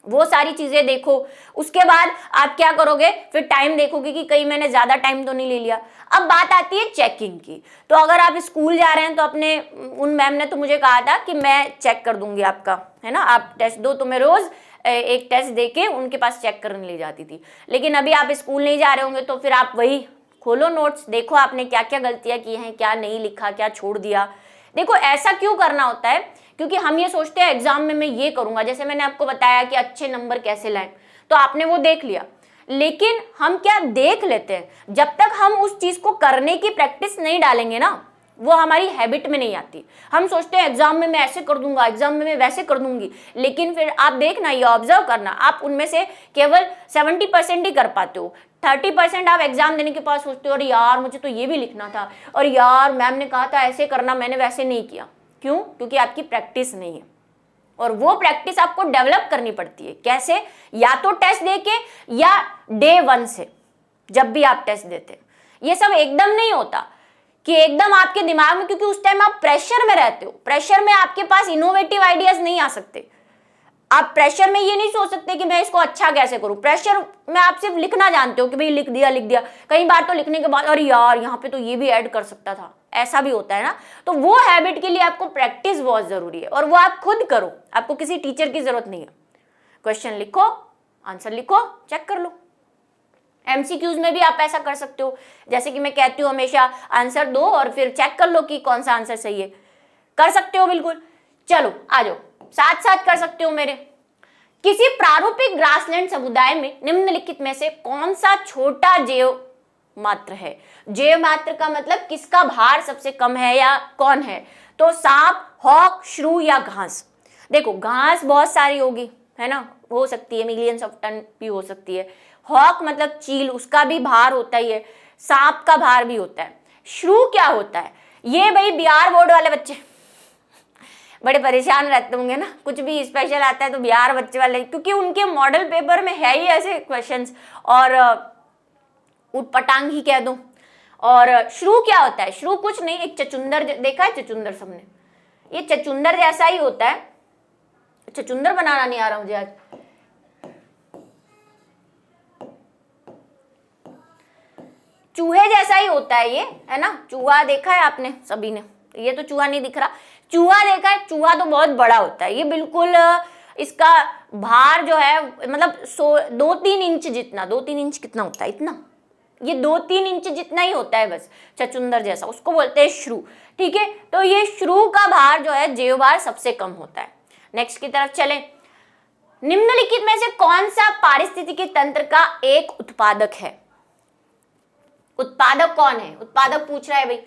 वो सारी चीजें देखो। उसके बाद आप क्या करोगे, फिर टाइम देखोगे कि कहीं मैंने ज्यादा टाइम तो नहीं ले लिया। अब बात आती है चेकिंग की। तो अगर आप स्कूल जा रहे हैं तो अपने उन मैम ने तो मुझे कहा था कि मैं चेक कर दूंगी आपका, है ना, आप टेस्ट दो। तो मैं रोज एक टेस्ट देके उनके पास चेक करने ले जाती थी। लेकिन अभी आप स्कूल नहीं जा रहे होंगे तो फिर आप वही खोलो नोट्स, देखो आपने क्या क्या गलतियां की हैं, क्या नहीं लिखा, क्या छोड़ दिया। देखो ऐसा क्यों करना होता है, क्योंकि हम ये सोचते हैं एग्जाम में मैं ये करूंगा, जैसे मैंने आपको बताया कि अच्छे नंबर कैसे लाएं, तो आपने वो देख लिया। लेकिन हम क्या देख लेते हैं, जब तक हम उस चीज को करने की प्रैक्टिस नहीं डालेंगे ना, वो हमारी हैबिट में नहीं आती। हम सोचते हैं एग्जाम में मैं ऐसे कर दूंगा, एग्जाम में मैं वैसे कर दूंगी, लेकिन फिर आप देखना, ये ऑब्जर्व करना, आप उनमें से केवल 70% ही कर पाते हो। 30% आप एग्जाम देने के बाद सोचते हो अरे यार मुझे तो ये भी लिखना था, और यार मैम ने कहा था ऐसे करना, मैंने वैसे नहीं किया। क्यों? क्योंकि आपकी प्रैक्टिस नहीं है, और वो प्रैक्टिस आपको डेवलप करनी पड़ती है। कैसे? या तो टेस्ट देके, या डे 1 से जब भी आप टेस्ट देते हैं। ये सब एकदम नहीं होता कि एकदम आपके दिमाग में, क्योंकि उस टाइम आप प्रेशर में रहते हो। प्रेशर में आपके पास इनोवेटिव आइडियाज नहीं आ सकते। आप प्रेशर में ये नहीं सोच सकते कि मैं इसको अच्छा कैसे करूं। प्रेशर में आप सिर्फ लिखना जानते हो कि भाई लिख दिया। कई बार तो लिखने के बाद अरे यार यहाँ पे तो ये भी ऐड कर सकता था, ऐसा भी होता है ना। तो वो हैबिट के लिए आपको प्रैक्टिस बहुत जरूरी है, और वो आप खुद करो, आपको किसी टीचर की जरूरत नहीं है। क्वेश्चन लिखो, आंसर लिखो, चेक कर लो। एमसीक्यूज में भी आप ऐसा कर सकते हो, जैसे कि मैं कहती हूँ हमेशा आंसर दो और फिर चेक कर लो कि कौन सा आंसर सही है। कर सकते हो बिल्कुल। चलो आ जाओ, साथ साथ कर सकते हो मेरे। किसी प्रारूपिक ग्रासलैंड समुदाय में निम्नलिखित में से कौन सा छोटा जैव मात्र है? जैव मात्र का मतलब किसका भार सबसे कम है या कौन है? तो सांप, हॉक, श्रू या घास। देखो घास बहुत सारी होगी, है ना, हो सकती है मिलियंस ऑफ टन भी हो सकती है। हॉक मतलब चील, उसका भी भार होता ही है। सांप का भार भी होता है। श्रू क्या होता है? ये भाई बिहार बोर्ड वाले बच्चे बड़े परेशान रहते होंगे ना, कुछ भी स्पेशल आता है तो बिहार बच्चे वाले, क्योंकि उनके मॉडल पेपर में है ही ऐसे क्वेश्चंस, और उटपटांग ही कह दूं। और श्रू क्या होता है? श्रू कुछ नहीं, एक चचुंदर, देखा है चचुंदर सबने? ये चचुंदर जैसा ही होता है। चचुंदर बनाना नहीं आ रहा मुझे आज। चूहे जैसा ही होता है ये, है ना। चूहा देखा है आपने सभी ने? ये तो चूहा नहीं दिख रहा, चूहा देखा है। चूहा तो बहुत बड़ा होता है, ये बिल्कुल इसका भार जो है मतलब 2-3 इंच जितना, 2-3 इंच कितना होता है, इतना, ये 2-3 इंच जितना ही होता है बस, चचुंदर जैसा, उसको बोलते हैं श्रू। ठीक है, तो ये श्रू का भार जो है जैव भार सबसे कम होता है। नेक्स्ट की तरफ चलें। निम्नलिखित में से कौन सा पारिस्थितिकी तंत्र का एक उत्पादक है? उत्पादक कौन है? उत्पादक पूछ रहा है भाई।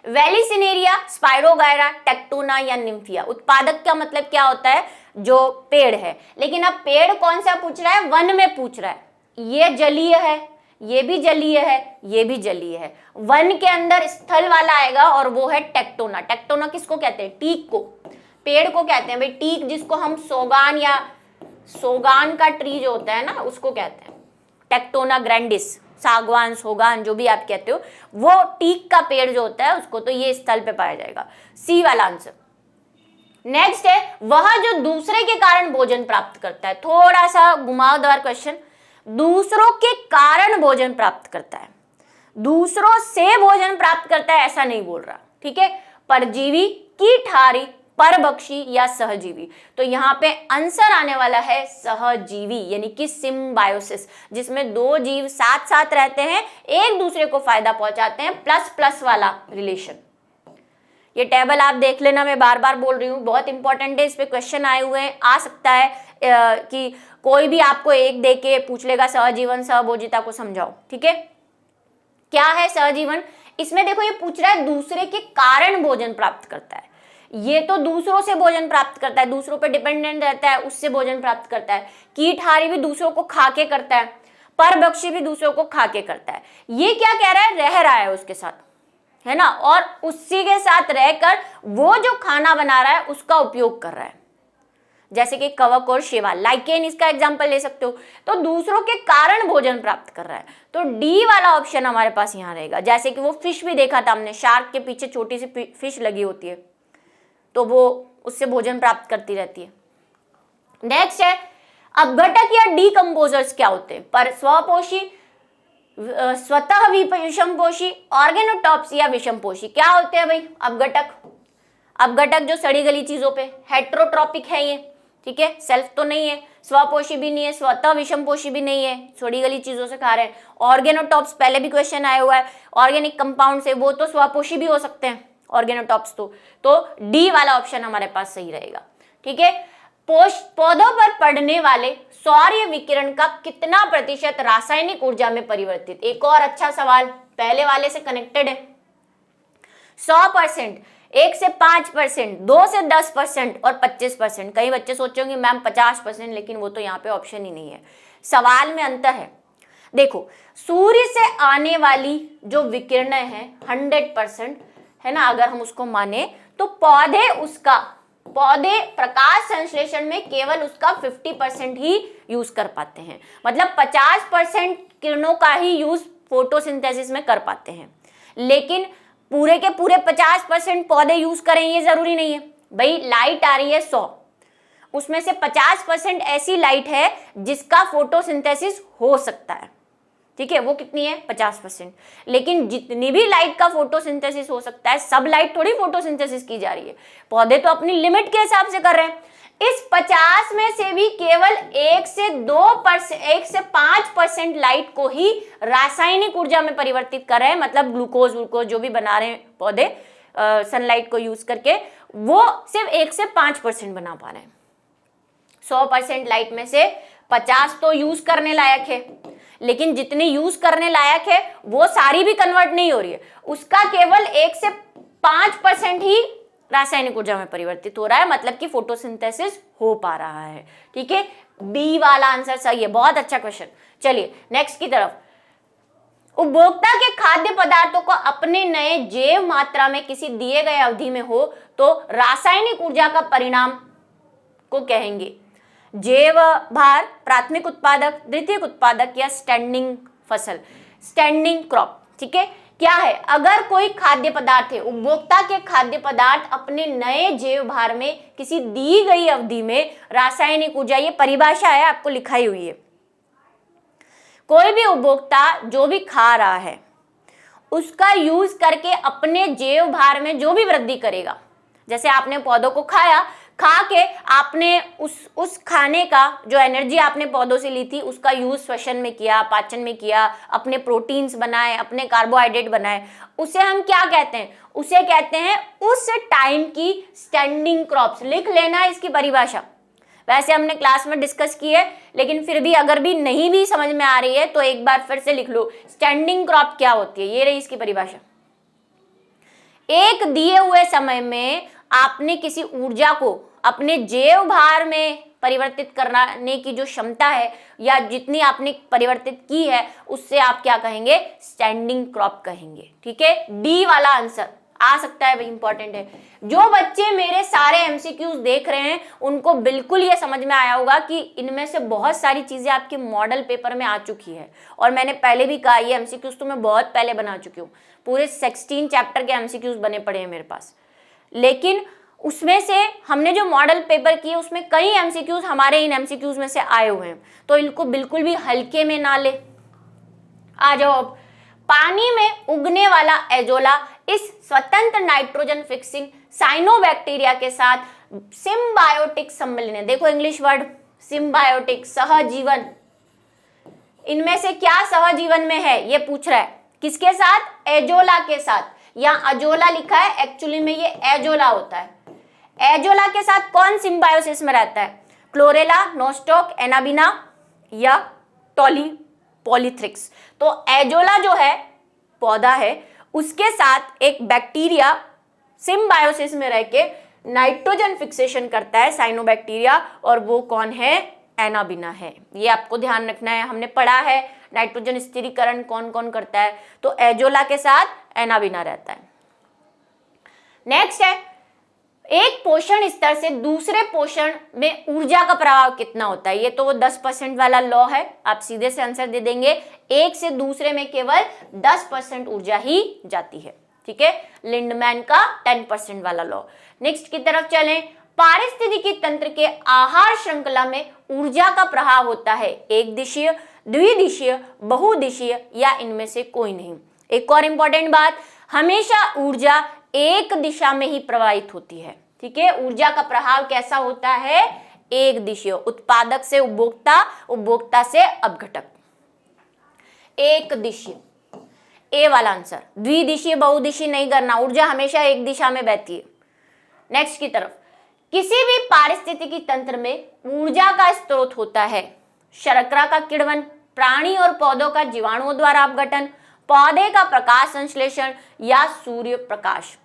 वेलिसिनेरिया, स्पाइरोगायरा, टेक्टोना या निम्फिया। उत्पादक का मतलब क्या होता है? जो पेड़ है। लेकिन अब पेड़ कौन सा पूछ रहा है? वन में पूछ रहा है। ये जलीय है, ये भी जलीय है, ये भी जलीय है। वन के अंदर स्थल वाला आएगा और वो है टेक्टोना। टेक्टोना किसको कहते हैं? टीक को, पेड़ को कहते हैं भाई। टीक जिसको हम सोगान या सोगान का ट्री जो होता है ना, उसको कहते हैं टेक्टोना ग्रैंडिस। सागवान, सोगान, जो भी आप कहते हो, वो टीक का पेड़ जो होता है उसको, तो ये स्थल पे पाया जाएगा। सी वाला आंसर। नेक्स्ट है, वह जो दूसरे के कारण भोजन प्राप्त करता है। थोड़ा सा घुमावदार क्वेश्चन। दूसरों के कारण भोजन प्राप्त करता है, दूसरों से भोजन प्राप्त करता है ऐसा नहीं बोल रहा। ठीक है, परजीवी, कीटहारी, परभक्षी या सहजीवी। तो यहाँ पे आंसर आने वाला है सहजीवी, यानी कि सिम्बायोसिस, जिसमें दो जीव साथ साथ रहते हैं, एक दूसरे को फायदा पहुंचाते हैं, प्लस प्लस वाला रिलेशन। ये टेबल आप देख लेना, मैं बार बार बोल रही हूँ, बहुत इंपॉर्टेंट है, इस पे क्वेश्चन आए हुए हैं। आ सकता है कि कोई भी आपको एक दे के पूछ लेगा सहजीवन सहभोजिता को समझाओ। ठीक है, क्या है सहजीवन? इसमें देखो ये पूछ रहा है दूसरे के कारण भोजन प्राप्त करता है। ये तो दूसरों से भोजन प्राप्त करता है, दूसरों पर डिपेंडेंट रहता है, उससे भोजन प्राप्त करता है। कीटहारी भी दूसरों को खा के करता है, परभक्षी भी दूसरों को खा के करता है। ये क्या कह रहा है? रह रहा है उसके साथ, है ना, और उसी के साथ रहकर वो जो खाना बना रहा है उसका उपयोग कर रहा है, जैसे कि कवक और शेवाल, लाइकेन इसका एग्जांपल ले सकते हो। तो दूसरों के कारण भोजन प्राप्त कर रहा है, तो डी वाला ऑप्शन हमारे पास यहाँ रहेगा। जैसे कि वो फिश भी देखा था हमने, शार्क के पीछे छोटी सी फिश लगी होती है, तो वो उससे भोजन प्राप्त करती रहती है। नेक्स्ट है, अपघटक या डीकंपोजर्स क्या होते हैं? पर स्वपोषी, स्वतः विषमपोषी, ऑर्गेनोटॉप्स या विषमपोषी। क्या होते हैं भाई अपघटक? अपघटक जो सड़ी गली चीजों पे, हेट्रोट्रॉपिक है ये। ठीक है, सेल्फ तो नहीं है, स्वपोषी भी नहीं है, स्वतः विषमपोषी भी नहीं है, सड़ी गली चीजों से खा रहे हैं। ऑर्गेनोटॉप्स पहले भी क्वेश्चन आया हुआ है, ऑर्गेनिक कंपाउंड से, वो तो स्वपोषी भी हो सकते हैं ऑर्गेनोटॉप्स। तो डी वाला ऑप्शन हमारे पास सही रहेगा। ठीक है, पौधों पर पड़ने वाले सौर्य विकिरण का कितना प्रतिशत रासायनिक ऊर्जा में परिवर्तित? एक और अच्छा सवाल, पहले वाले से कनेक्टेड है। 100%, 1 से 5%, 2 से 10% और 25%। कई बच्चे सोचेंगे मैम 50%, लेकिन वो तो यहाँ पे ऑप्शन ही नहीं है, सवाल में अंतर है। देखो, सूर्य से आने वाली जो विकिरणें हैं 100%, है ना, अगर हम उसको माने, तो पौधे प्रकाश संश्लेषण में केवल उसका 50% ही यूज कर पाते हैं। मतलब 50% किरणों का ही यूज फोटोसिंथेसिस में कर पाते हैं, लेकिन पूरे के पूरे 50% पौधे यूज करें ये जरूरी नहीं है भाई। लाइट आ रही है 100, उसमें से 50% ऐसी लाइट है जिसका फोटोसिंथेसिस हो सकता है। ठीक है, वो कितनी है? 50%। लेकिन जितनी भी लाइट का फोटोसिंथेसिस हो सकता है, सब लाइट थोड़ी फोटोसिंथेसिस की जा रही है, पौधे तो अपनी लिमिट के हिसाब से कर रहे हैं। इस 50 में से भी केवल 1 से 5% लाइट को ही रासायनिक ऊर्जा में परिवर्तित कर रहे हैं। मतलब ग्लूकोज जो भी बना रहे हैं पौधे सनलाइट को यूज करके, वो सिर्फ 1 से 5% बना पा रहे हैं। 100% लाइट में से 50 तो यूज करने लायक है, लेकिन जितनी यूज करने लायक है वो सारी भी कन्वर्ट नहीं हो रही है, उसका केवल 1 से 5% ही रासायनिक ऊर्जा में परिवर्तित हो रहा है, मतलब कि फोटोसिंथेसिस हो पा रहा है। ठीक है, बी वाला आंसर सही है, बहुत अच्छा क्वेश्चन। चलिए नेक्स्ट की तरफ। उपभोक्ता के खाद्य पदार्थों को अपने नए जैव मात्रा में किसी दिए गए अवधि में हो तो रासायनिक ऊर्जा का परिणाम को कहेंगे जैव भार, प्राथमिक उत्पादक, द्वितीयक उत्पादक या स्टैंडिंग फसल, स्टैंडिंग क्रॉप। ठीक है, क्या है? अगर कोई खाद्य पदार्थ है, उपभोक्ता के खाद्य पदार्थ अपने नए जैव भार में किसी दी गई अवधि में रासायनिक ऊर्जा, ये परिभाषा है आपको लिखाई हुई है। कोई भी उपभोक्ता जो भी खा रहा है उसका यूज करके अपने जैव भार में जो भी वृद्धि करेगा, जैसे आपने पौधों को खाया, खा के आपने उस खाने का जो एनर्जी आपने पौधों से ली थी उसका यूज श्वसन में किया, पाचन में किया, अपने प्रोटीन्स बनाए, अपने कार्बोहाइड्रेट बनाए, उसे हम क्या कहते हैं? उसे कहते हैं उस टाइम की स्टैंडिंग क्रॉप्स। लिख लेना इसकी परिभाषा, वैसे हमने क्लास में डिस्कस की है, लेकिन फिर भी अगर भी नहीं भी समझ में आ रही है तो एक बार फिर से लिख लो, स्टैंडिंग क्रॉप क्या होती है। ये रही इसकी परिभाषा। एक दिए हुए समय में आपने किसी ऊर्जा को अपने जैव भार में परिवर्तित करने की जो क्षमता है या जितनी आपने परिवर्तित की है उससे आप क्या कहेंगे? स्टैंडिंग क्रॉप कहेंगे। ठीक है, डी वाला आंसर आ सकता है, भाई इंपॉर्टेंट है। जो बच्चे मेरे सारे एमसीक्यूज देख रहे हैं उनको बिल्कुल ये समझ में आया होगा कि इनमें से बहुत सारी चीजें आपके मॉडल पेपर में आ चुकी है, और मैंने पहले भी कहा ये एमसीक्यूज तो मैं बहुत पहले बना चुकी हूँ। पूरे 16 चैप्टर के एमसीक्यूज बने पड़े हैं मेरे पास, लेकिन उसमें से हमने जो मॉडल पेपर किए उसमें कई एमसीक्यूज हमारे इन एमसीक्यूज में से आए हुए हैं, तो इनको बिल्कुल भी हल्के में ना ले। आ जाओ अब, पानी में उगने वाला एजोला इस स्वतंत्र नाइट्रोजन फिक्सिंग साइनोबैक्टीरिया के साथ सिम्बायोटिक सम्मिलन है। देखो इंग्लिश वर्ड सिम्बायोटिक, सहजीवन। इनमें से क्या सहजीवन में है ये पूछ रहा है, किसके साथ? एजोला के साथ। यहाँ अजोला लिखा है, एक्चुअली में ये एजोला होता है। एजोला के साथ कौन सिम्बायोसिस में रहता है? क्लोरेला, नोस्टॉक, एनाबिना या पॉलीथ्रिक्स। तो एजोला जो है पौधा है, उसके साथ एक बैक्टीरिया सिम्बायोसिस में रह के नाइट्रोजन फिक्सेशन करता है, साइनोबैक्टीरिया, और वो कौन है? एनाबिना है। ये आपको ध्यान रखना है, हमने पढ़ा है नाइट्रोजन स्थिरीकरण कौन कौन करता है, तो एजोला के साथ एनाबिना रहता है। नेक्स्ट है, एक पोषण स्तर से दूसरे पोषण में ऊर्जा का प्रभाव कितना होता है? ये तो वो 10% वाला लॉ है, आप सीधे से आंसर दे देंगे। एक से दूसरे में केवल 10% ऊर्जा ही जाती है। ठीक है, लिंडमैन का 10% वाला लॉ। नेक्स्ट की तरफ चलें, पारिस्थितिकी तंत्र के आहार श्रृंखला में ऊर्जा का प्रभाव होता है एक दिशीय, द्विदिशीय, बहुदिशीय या इनमें से कोई नहीं। एक और इंपॉर्टेंट बात, हमेशा ऊर्जा एक दिशा में ही प्रवाहित होती है। ठीक है, ऊर्जा का प्रभाव कैसा होता है? एक दिशीय, उत्पादक से उपभोक्ता, उपभोक्ता से अपघटक। एक दिशीय, ए वाला आंसर। द्विदिशीय बहुदिशीय नहीं करना, ऊर्जा हमेशा एक दिशा में बहती है। नेक्स्ट की तरफ, किसी भी पारिस्थितिकी तंत्र में ऊर्जा का स्रोत होता है शर्करा का किण्वन, प्राणी और पौधों का जीवाणुओं द्वारा अपघटन, पौधे का प्रकाश संश्लेषण या सूर्य प्रकाश।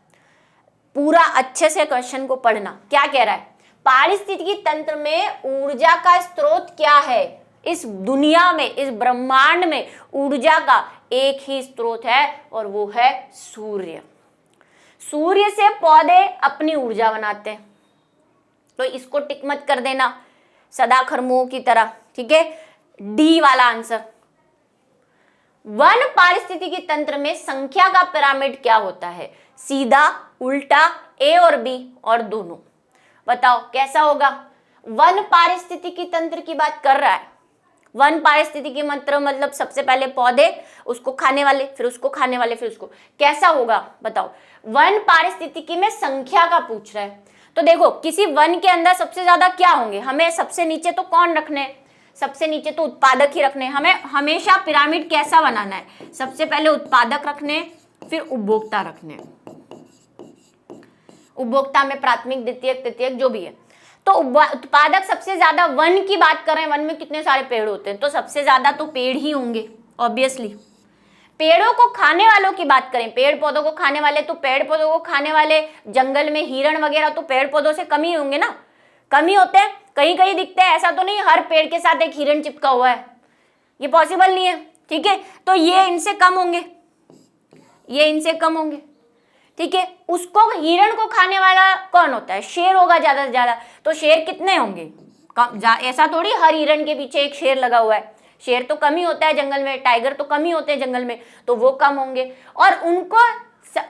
पूरा अच्छे से क्वेश्चन को पढ़ना, क्या कह रहा है? पारिस्थितिकी तंत्र में ऊर्जा का स्रोत क्या है? इस दुनिया में, इस ब्रह्मांड में ऊर्जा का एक ही स्रोत है और वो है सूर्य। सूर्य से पौधे अपनी ऊर्जा बनाते हैं, तो इसको टिक मत कर देना सदा खरमुओं की तरह। ठीक है, डी वाला आंसर। वन पारिस्थितिकी तंत्र में संख्या का पिरामिड क्या होता है? सीधा, उल्टा, ए और बी और दोनों। बताओ कैसा होगा? वन पारिस्थितिकी तंत्र की बात कर रहा है। वन पारिस्थितिकी मतलब सबसे पहले पौधे, उसको खाने वाले, फिर उसको खाने वाले, फिर उसको। कैसा होगा बताओ? वन पारिस्थितिकी में संख्या का पूछ रहा है, तो देखो किसी वन के अंदर सबसे ज्यादा क्या होंगे? हमें सबसे नीचे तो कौन रखने? सबसे नीचे तो उत्पादक ही रखने। हमें हमेशा पिरामिड कैसा बनाना है? सबसे पहले उत्पादक रखने, फिर उपभोक्ता रखने। उपभोक्ता में प्राथमिक, द्वितीयक, तृतीयक जो भी है। तो उत्पादक सबसे ज्यादा, वन की बात कर रहे हैं, वन में कितने सारे पेड़ होते हैं, तो सबसे ज्यादा तो पेड़ ही होंगे ऑब्वियसली। पेड़ों को खाने वालों की बात करें, पेड़ पौधों को खाने वाले, तो पेड़ पौधों को खाने वाले जंगल में हिरण वगैरह तो पेड़ पौधों से कम ही होंगे ना, कम ही होते हैं। कहीं कहीं दिखते हैं, ऐसा तो नहीं हर पेड़ के साथ एक हिरण चिपका हुआ है, ये पॉसिबल नहीं है। ठीक है, तो ये इनसे कम होंगे, ये इनसे कम होंगे। ठीक है, उसको, हिरण को खाने वाला कौन होता है? शेर होगा ज्यादा से ज्यादा। तो शेर कितने होंगे? ऐसा थोड़ी हर हिरण के पीछे एक शेर लगा हुआ है। शेर तो कम ही होता है जंगल में, टाइगर तो कम ही होते हैं जंगल में, तो वो कम होंगे। और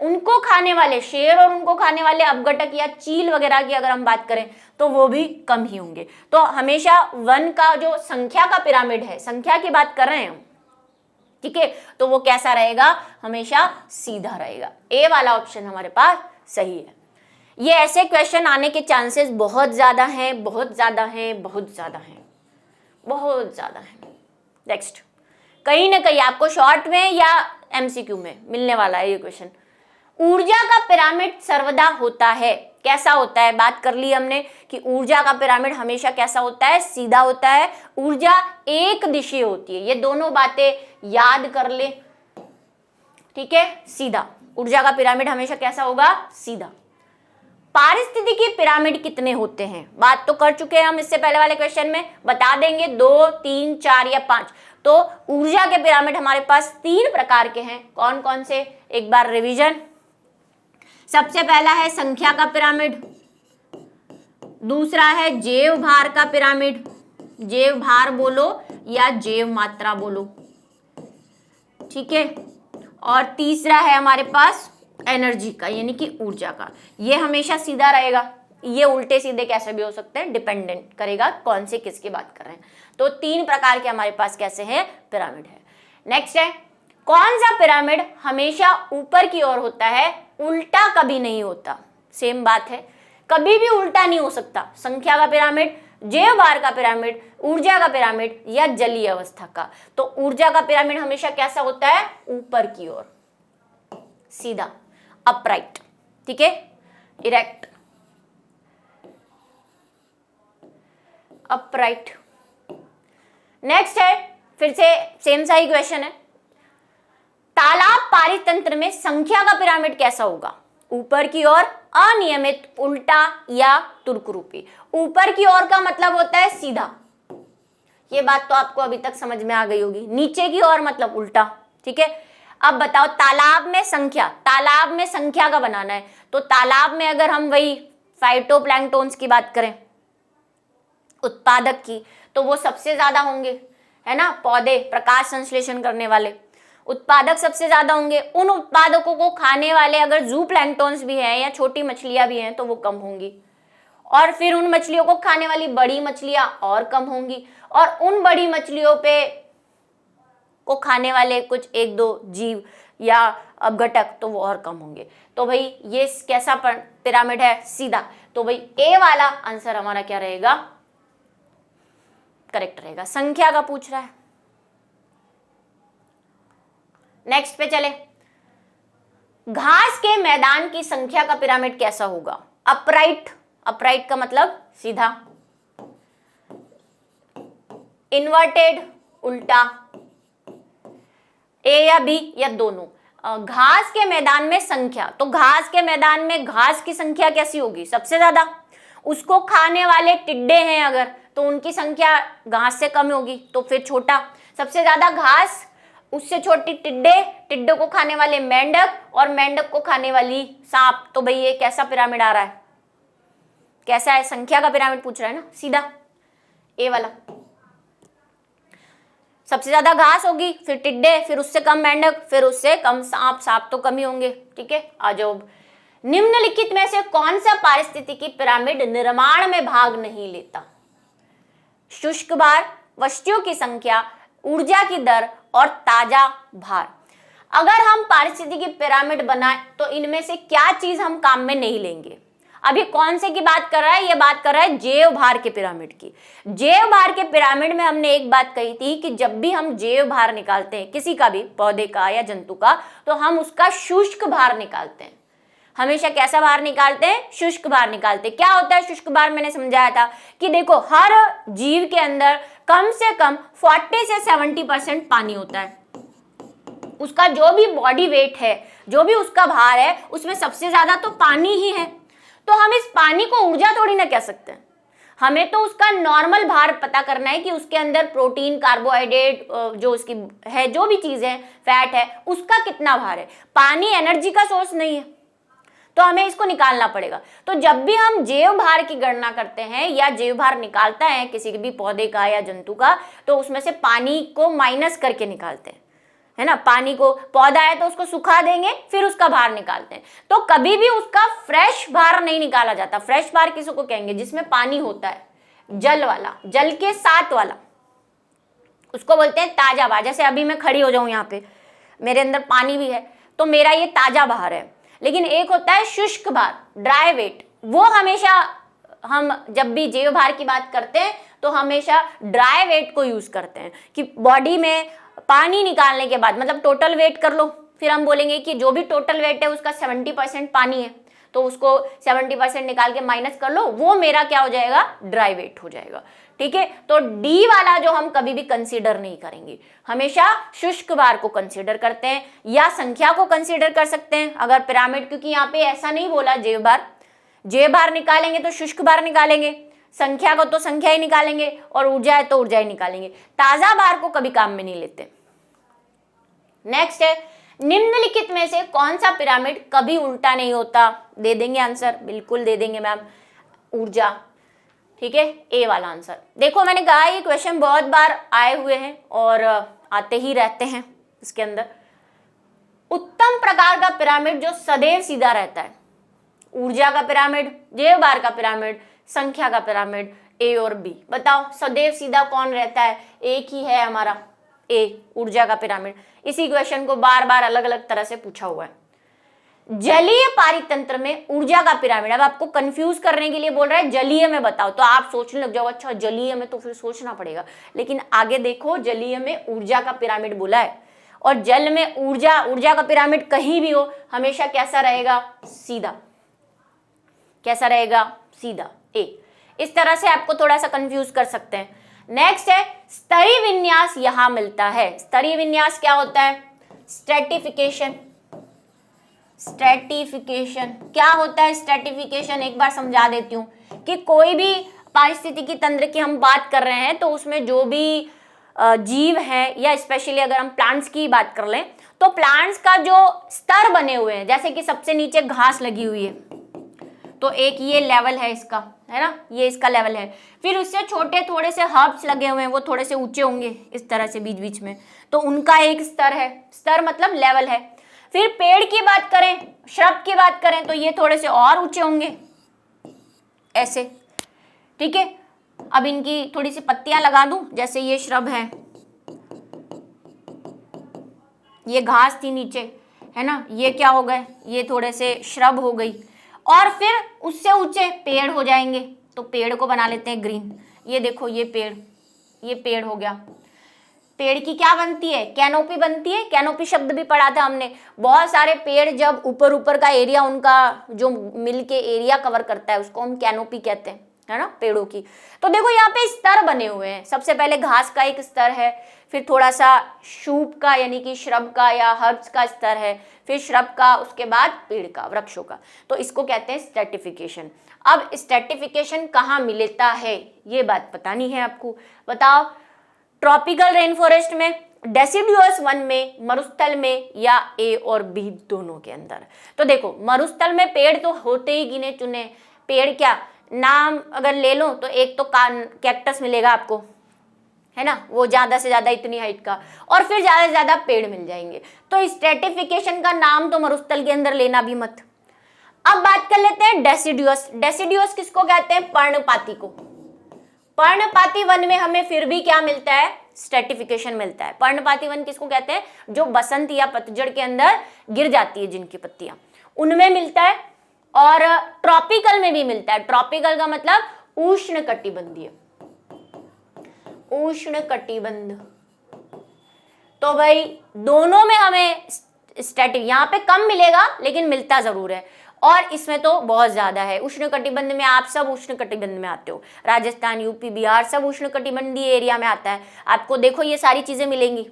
उनको खाने वाले शेर और उनको खाने वाले अपघटक या चील वगैरह की अगर हम बात करें तो वो भी कम ही होंगे। तो हमेशा वन का जो संख्या का पिरामिड है, संख्या की बात कर रहे हैं हम, ठीक है, तो वो कैसा रहेगा? हमेशा सीधा रहेगा। ए वाला ऑप्शन हमारे पास सही है। ये ऐसे क्वेश्चन आने के चांसेस बहुत ज्यादा हैं, बहुत ज्यादा हैं, बहुत ज्यादा हैं, बहुत ज्यादा हैं। नेक्स्ट, कहीं ना कहीं आपको शॉर्ट में या एमसीक्यू में मिलने वाला है ये क्वेश्चन। ऊर्जा का पिरामिड सर्वदा होता है, कैसा होता है? बात कर ली हमने कि ऊर्जा का पिरामिड हमेशा कैसा होता है? सीधा होता है। ऊर्जा एक दिशीय होती है, ये दोनों बातें याद कर ले, ठीक है। सीधा, ऊर्जा का पिरामिड हमेशा कैसा होगा? सीधा। पारिस्थितिकी पिरामिड कितने होते हैं? बात तो कर चुके हैं हम इससे पहले वाले क्वेश्चन में, बता देंगे 2, 3, 4 या 5। तो ऊर्जा के पिरामिड हमारे पास 3 प्रकार के हैं। कौन कौन से? एक बार रिवीजन। सबसे पहला है संख्या का पिरामिड, दूसरा है जैव भार का पिरामिड, जैव भार बोलो या जैव मात्रा बोलो, ठीक है। और तीसरा है हमारे पास एनर्जी का, यानी कि ऊर्जा का। ये हमेशा सीधा रहेगा, ये उल्टे सीधे कैसे भी हो सकते हैं, डिपेंडेंट करेगा कौन से किसकी बात कर रहे हैं। तो 3 प्रकार के हमारे पास कैसे हैं? पिरामिड है। नेक्स्ट है, कौन सा पिरामिड हमेशा ऊपर की ओर होता है, उल्टा कभी नहीं होता? सेम बात है, कभी भी उल्टा नहीं हो सकता। संख्या का पिरामिड, जैव भार का पिरामिड, ऊर्जा का पिरामिड या जलीय अवस्था का। तो ऊर्जा का पिरामिड हमेशा कैसा होता है? ऊपर की ओर, सीधा, अपराइट, ठीक है, इरेक्ट, अपराइट। नेक्स्ट है, फिर से सेम सा ही क्वेश्चन है, तालाब पारितंत्र में संख्या का पिरामिड कैसा होगा? ऊपर की ओर, अनियमित, उल्टा या तुर्करूपी? ऊपर की ओर का मतलब होता है सीधा, ये बात तो आपको अभी तक समझ में आ गई होगी। नीचे की ओर मतलब उल्टा, ठीक है। अब बताओ, तालाब में संख्या, तालाब में संख्या का बनाना है, तो तालाब में अगर हम वही फाइटोप्लैंक्टन्स की बात करें, उत्पादक की, तो वो सबसे ज्यादा होंगे, है ना। पौधे, प्रकाश संश्लेषण करने वाले उत्पादक सबसे ज्यादा होंगे। उन उत्पादकों को खाने वाले अगर जू प्लैंक्टन्स भी हैं या छोटी मछलियां भी हैं तो वो कम होंगी, और फिर उन मछलियों को खाने वाली बड़ी मछलियां और कम होंगी, और उन बड़ी मछलियों पे को खाने वाले कुछ 1-2 जीव या अपघटक तो वो और कम होंगे। तो भाई ये कैसा पिरामिड है? सीधा। तो भाई ए वाला आंसर हमारा क्या रहेगा? करेक्ट रहेगा। संख्या का पूछ रहा है। नेक्स्ट पे चले, घास के मैदान की संख्या का पिरामिड कैसा होगा? अपराइट, अपराइट का मतलब सीधा, इन्वर्टेड, उल्टा, ए या बी या दोनों। घास के मैदान में संख्या, तो घास के मैदान में घास की संख्या कैसी होगी? सबसे ज्यादा। उसको खाने वाले टिड्डे हैं अगर, तो उनकी संख्या घास से कम होगी, तो फिर छोटा। सबसे ज्यादा घास, उससे छोटी टिड्डे, टिड्डे को खाने वाले मेंढक, और मेंढक को खाने वाली सांप। तो भाई ये कैसा पिरामिड आ रहा है? कैसा है? संख्या का पिरामिड पूछ रहा है ना, सीधा, ए वाला। सबसे ज्यादा घास होगी, फिर टिड्डे, फिर उससे कम मेंढक, फिर उससे कम सांप, सांप तो कम ही होंगे, ठीक है। आ जाओ, निम्नलिखित में से कौन सा पारिस्थितिकी पिरामिड निर्माण में भाग नहीं लेता? शुष्क भार, वस्तुओं की संख्या, ऊर्जा की दर और ताजा भार। अगर हम पारिस्थितिकी पिरामिड बनाए तो इनमें से क्या चीज हम काम में नहीं लेंगे? अभी कौन से की बात कर रहा है? ये बात कर रहा है जैव भार के पिरामिड की। जैव भार के पिरामिड में हमने एक बात कही थी कि जब भी हम जैव भार निकालते हैं किसी का भी, पौधे का या जंतु का, तो हम उसका शुष्क भार निकालते हैं। हमेशा कैसा भार निकालते हैं? शुष्क भार निकालते हैं। क्या होता है शुष्क भार? मैंने समझाया था कि देखो, हर जीव के अंदर कम से कम 40 से 70% पानी होता है। उसका जो भी बॉडी वेट है, जो भी उसका भार है, उसमें सबसे ज्यादा तो पानी ही है। तो हम इस पानी को ऊर्जा थोड़ी ना कह सकते हैं, हमें तो उसका नॉर्मल भार पता करना है कि उसके अंदर प्रोटीन, कार्बोहाइड्रेट, जो उसकी है, जो भी चीजें, फैट है, उसका कितना भार है। पानी एनर्जी का सोर्स नहीं है, तो हमें इसको निकालना पड़ेगा। तो जब भी हम जैव भार की गणना करते हैं या जैव भार निकालता है किसी भी पौधे का या जंतु का, तो उसमें से पानी को माइनस करके निकालते हैं, है ना। पानी को, पौधा है तो उसको सुखा देंगे, फिर उसका भार निकालते हैं। तो कभी भी उसका फ्रेश भार नहीं निकाला जाता। फ्रेश भार किसको कहेंगे? जिसमें पानी होता है, जल वाला, जल के साथ वाला, उसको बोलते हैं ताजा भार। जैसे अभी मैं खड़ी हो जाऊं यहाँ पे, मेरे अंदर पानी भी है, तो मेरा ये ताजा भार है। लेकिन एक होता है शुष्क भार, ड्राई वेट। वो हमेशा हम जब भी जैव भार की बात करते हैं तो हमेशा ड्राई वेट को यूज करते हैं कि बॉडी में पानी निकालने के बाद, मतलब टोटल वेट कर लो, फिर हम बोलेंगे कि जो भी टोटल वेट है उसका 70% पानी है, तो उसको 70% निकाल के माइनस कर लो, वो मेरा क्या हो जाएगा, ड्राई वेट हो जाएगा। ठीक है, तो डी वाला जो हम कभी भी कंसीडर नहीं करेंगे, हमेशा शुष्क भार को कंसीडर करते हैं या संख्या को कंसीडर कर सकते हैं अगर पिरामिड, क्योंकि यहाँ पे ऐसा नहीं बोला जैव भार, जैव भार निकालेंगे तो शुष्क भार निकालेंगे, संख्या को तो संख्या ही निकालेंगे, और ऊर्जा है तो ऊर्जा ही निकालेंगे, ताजा भार को कभी काम में नहीं लेते। नेक्स्ट है, निम्नलिखित में से कौन सा पिरामिड कभी उल्टा नहीं होता? दे देंगे आंसर, बिल्कुल दे देंगे मैम, ऊर्जा। ठीक है, ए वाला आंसर। देखो मैंने कहा ये क्वेश्चन बहुत बार आए हुए हैं और आते ही रहते हैं इसके अंदर। उत्तम प्रकार का पिरामिड जो सदैव सीधा रहता है, ऊर्जा का पिरामिड, जैव भार का पिरामिड, संख्या का पिरामिड, ए और बी। बताओ सदैव सीधा कौन रहता है? एक ही है हमारा, ए, ऊर्जा का पिरामिड। इसी क्वेश्चन को बार बार अलग अलग तरह से पूछा हुआ है। जलीय पारितंत्र में ऊर्जा का पिरामिड, अब आपको कंफ्यूज करने के लिए बोल रहा है जलीय में बताओ, तो आप सोचने लग जाओ अच्छा जलीय में तो फिर सोचना पड़ेगा, लेकिन आगे देखो जलीय में ऊर्जा का पिरामिड बोला है, और जल में ऊर्जा, ऊर्जा का पिरामिड कहीं भी हो हमेशा कैसा रहेगा? सीधा। कैसा रहेगा? सीधा, ए। इस तरह से आपको थोड़ा सा कंफ्यूज कर सकते हैं। नेक्स्ट है, स्तरीय विन्यास यहां मिलता है। स्तरीय विन्यास क्या होता है? स्ट्रेटिफिकेशन। स्ट्रेटिफिकेशन क्या होता है? स्ट्रेटिफिकेशन एक बार समझा देती हूँ कि कोई भी पारिस्थितिकी तंत्र की हम बात कर रहे हैं तो उसमें जो भी जीव है, या स्पेशली अगर हम प्लांट्स की बात कर लें तो प्लांट्स का जो स्तर बने हुए हैं, जैसे कि सबसे नीचे घास लगी हुई है तो एक ये लेवल है इसका, है ना, ये इसका लेवल है। फिर उससे छोटे थोड़े से हर्ब्स लगे हुए हैं, वो थोड़े से ऊंचे होंगे इस तरह से बीच बीच में, तो उनका एक स्तर है, स्तर मतलब लेवल है। फिर पेड़ की बात करें, श्रब की बात करें तो ये थोड़े से और ऊंचे होंगे ऐसे। ठीक है, अब इनकी थोड़ी सी पत्तियां लगा दूं, जैसे ये श्रब है, ये घास थी नीचे, है ना, ये क्या हो गए, ये थोड़े से श्रब हो गई, और फिर उससे ऊंचे पेड़ हो जाएंगे, तो पेड़ को बना लेते हैं ग्रीन। ये देखो ये पेड़ हो गया। पेड़ की क्या बनती है? कैनोपी बनती है। कैनोपी शब्द भी पढ़ा था हमने। बहुत सारे पेड़ जब ऊपर का एरिया, उनका जो मिल के एरिया कवर करता है उसको हम कैनोपी कहते हैं, है ना, पेड़ों की। तो देखो यहाँ पे स्तर बने हुए हैं। सबसे पहले घास का एक स्तर है, फिर थोड़ा सा शूप का यानी कि श्रब का या हर्ब्स का स्तर है, फिर श्रब का, उसके बाद पेड़ का, वृक्षों का। तो इसको कहते हैं स्ट्रेटिफिकेशन। अब स्ट्रेटिफिकेशन कहाँ मिलता है ये बात बतानी है आपको। बताओ, ट्रॉपिकल रेन फॉरेस्ट में, डेसिडुअस वन में, मरुस्थल में, या ए और बी दोनों के अंदर? तो देखो मरुस्थल में पेड़ तो होते ही गिने चुने पेड़, क्या नाम अगर ले लो तो एक तो कैक्टस मिलेगा आपको, है ना, वो ज्यादा से ज्यादा इतनी हाइट का, और फिर ज्यादा से ज्यादा पेड़ मिल जाएंगे। तो स्ट्रेटिफिकेशन का नाम तो मरुस्थल के अंदर लेना भी मत। अब बात कर लेते हैं डेसिडुअस। डेसिडुअस किसको कहते हैं? पर्णपाती को। पर्णपाती वन में हमें फिर भी क्या मिलता है? स्ट्रेटिफिकेशन मिलता है। पर्णपाती वन किसको कहते हैं? जो बसंत या पतझड़ के अंदर गिर जाती है जिनकी पत्तियां, उनमें मिलता है, और ट्रॉपिकल में भी मिलता है। ट्रॉपिकल का मतलब उष्ण कटिबंधीय, उष्ण कटिबंध। तो भाई दोनों में हमें स्टैटिक, यहाँ पे कम मिलेगा लेकिन मिलता जरूर है, और इसमें तो बहुत ज्यादा है। उष्ण कटिबंध में आप सब उष्ण कटिबंध में आते हो, राजस्थान, यूपी, बिहार सब उष्ण कटिबंधीय एरिया में आता है। आपको देखो ये सारी चीजें मिलेंगी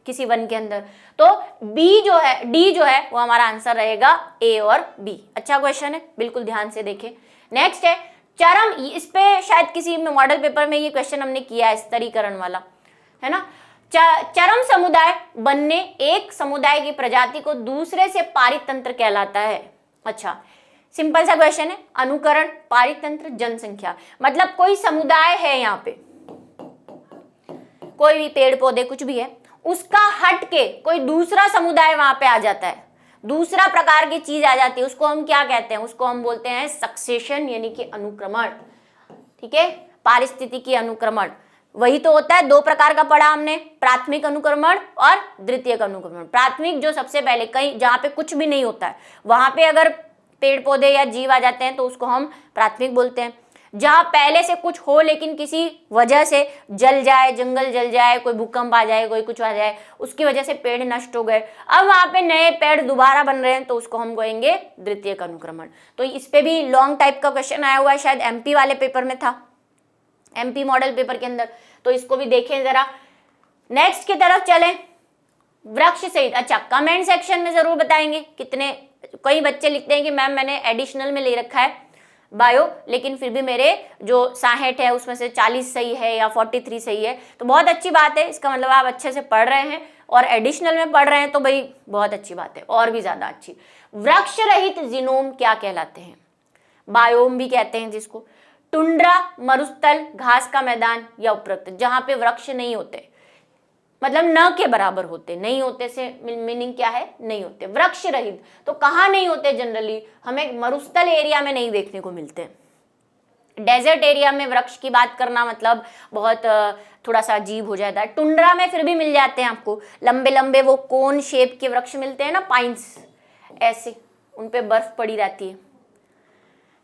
किसी वन के अंदर। तो बी जो है, डी जो है वो हमारा आंसर रहेगा, ए और बी। अच्छा क्वेश्चन है, बिल्कुल ध्यान से देखें। नेक्स्ट है चरम, इस पे शायद किसी में मॉडल पेपर में ये क्वेश्चन हमने किया है, स्तरीकरण वाला, है ना। चरम समुदाय बनने एक समुदाय की प्रजाति को दूसरे से पारितंत्र कहलाता है। अच्छा, सिंपल सा क्वेश्चन है। अनुकरण, पारितंत्र, जनसंख्या, मतलब कोई समुदाय है यहाँ पे, कोई भी पेड़ पौधे कुछ भी है, उसका हट के कोई दूसरा समुदाय वहां पे आ जाता है, दूसरा प्रकार की चीज आ जाती है, उसको हम क्या कहते हैं? उसको हम बोलते हैं सक्सेशन यानी कि अनुक्रमण। ठीक है, पारिस्थितिकी अनुक्रमण। वही तो होता है, दो प्रकार का पढ़ा हमने, प्राथमिक अनुक्रमण और द्वितीयक अनुक्रमण। प्राथमिक जो सबसे पहले कहीं जहाँ पे कुछ भी नहीं होता है वहां पे अगर पेड़ पौधे या जीव आ जाते हैं तो उसको हम प्राथमिक बोलते हैं। जहाँ पहले से कुछ हो लेकिन किसी वजह से जल जाए, जंगल जल जाए, कोई भूकंप आ जाए, कोई कुछ आ जाए, उसकी वजह से पेड़ नष्ट हो गए, अब वहां पे नए पेड़ दोबारा बन रहे हैं तो उसको हम कहेंगे द्वितीयक अनुक्रमण। तो इस पे भी लॉन्ग टाइप का क्वेश्चन आया हुआ है, शायद एमपी वाले पेपर में था, एमपी मॉडल पेपर के अंदर, तो इसको भी देखें जरा। नेक्स्ट की तरफ चलें, वृक्ष सहित। अच्छा, कमेंट सेक्शन में जरूर बताएंगे कितने, कई बच्चे लिखते हैं कि मैम मैंने एडिशनल में ले रखा है बायो, लेकिन फिर भी मेरे जो 60 है उसमें से 40 सही है या 43 सही है, तो बहुत अच्छी बात है, इसका मतलब आप अच्छे से पढ़ रहे हैं और एडिशनल में पढ़ रहे हैं तो भाई बहुत अच्छी बात है, और भी ज्यादा अच्छी। वृक्ष रहित जीनोम क्या कहलाते हैं? बायोम भी कहते हैं जिसको। टुंड्रा, मरुस्थल, घास का मैदान या उपरोक्त, जहां पे वृक्ष नहीं होते, मतलब न के बराबर होते, नहीं होते से मीनिंग क्या है? नहीं होते। वृक्ष रहित तो कहाँ नहीं होते? जनरली हमें मरुस्थल एरिया में नहीं देखने को मिलते। डेजर्ट एरिया में वृक्ष की बात करना मतलब बहुत थोड़ा सा अजीब हो जाता है। टुंड्रा में फिर भी मिल जाते हैं आपको, लंबे लंबे वो कोन शेप के वृक्ष मिलते हैं ना, पाइन्स, ऐसे उन पे बर्फ पड़ी रहती है।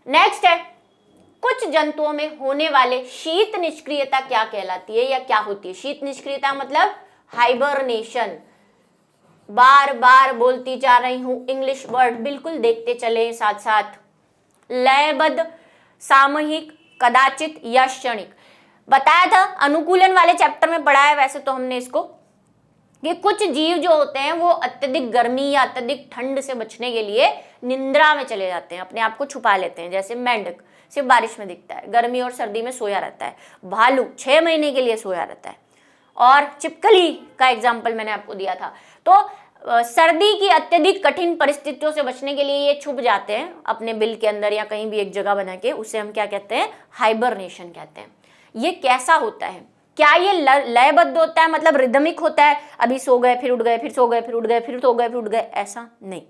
नेक्स्ट है, कुछ जंतुओं में होने वाले शीत निष्क्रियता क्या कहलाती है या क्या होती है? शीत निष्क्रियता मतलब हाइबरनेशन। बार बार बोलती जा रही हूं इंग्लिश वर्ड, बिल्कुल देखते चले साथ साथ। लयबद्ध, सामूहिक, कदाचित या क्षणिक। बताया था, अनुकूलन वाले चैप्टर में पढ़ा है वैसे तो हमने इसको, कि कुछ जीव जो होते हैं वो अत्यधिक गर्मी या अत्यधिक ठंड से बचने के लिए निंद्रा में चले जाते हैं, अपने आप को छुपा लेते हैं। जैसे मेंढक सिर्फ बारिश में दिखता है, गर्मी और सर्दी में सोया रहता है। भालू 6 महीने के लिए सोया रहता है। और छिपकली का एग्जाम्पल मैंने आपको दिया था। तो सर्दी की अत्यधिक कठिन परिस्थितियों से बचने के लिए ये छुप जाते हैं अपने बिल के अंदर या कहीं भी एक जगह बना के, उसे हम क्या कहते हैं? हाइबरनेशन कहते हैं। ये कैसा होता है? क्या ये लयबद्ध होता है, मतलब रिदमिक होता है, अभी सो गए फिर उठ गए, फिर सो गए फिर उठ गए, फिर सो गए फिर उठ गए, ऐसा नहीं।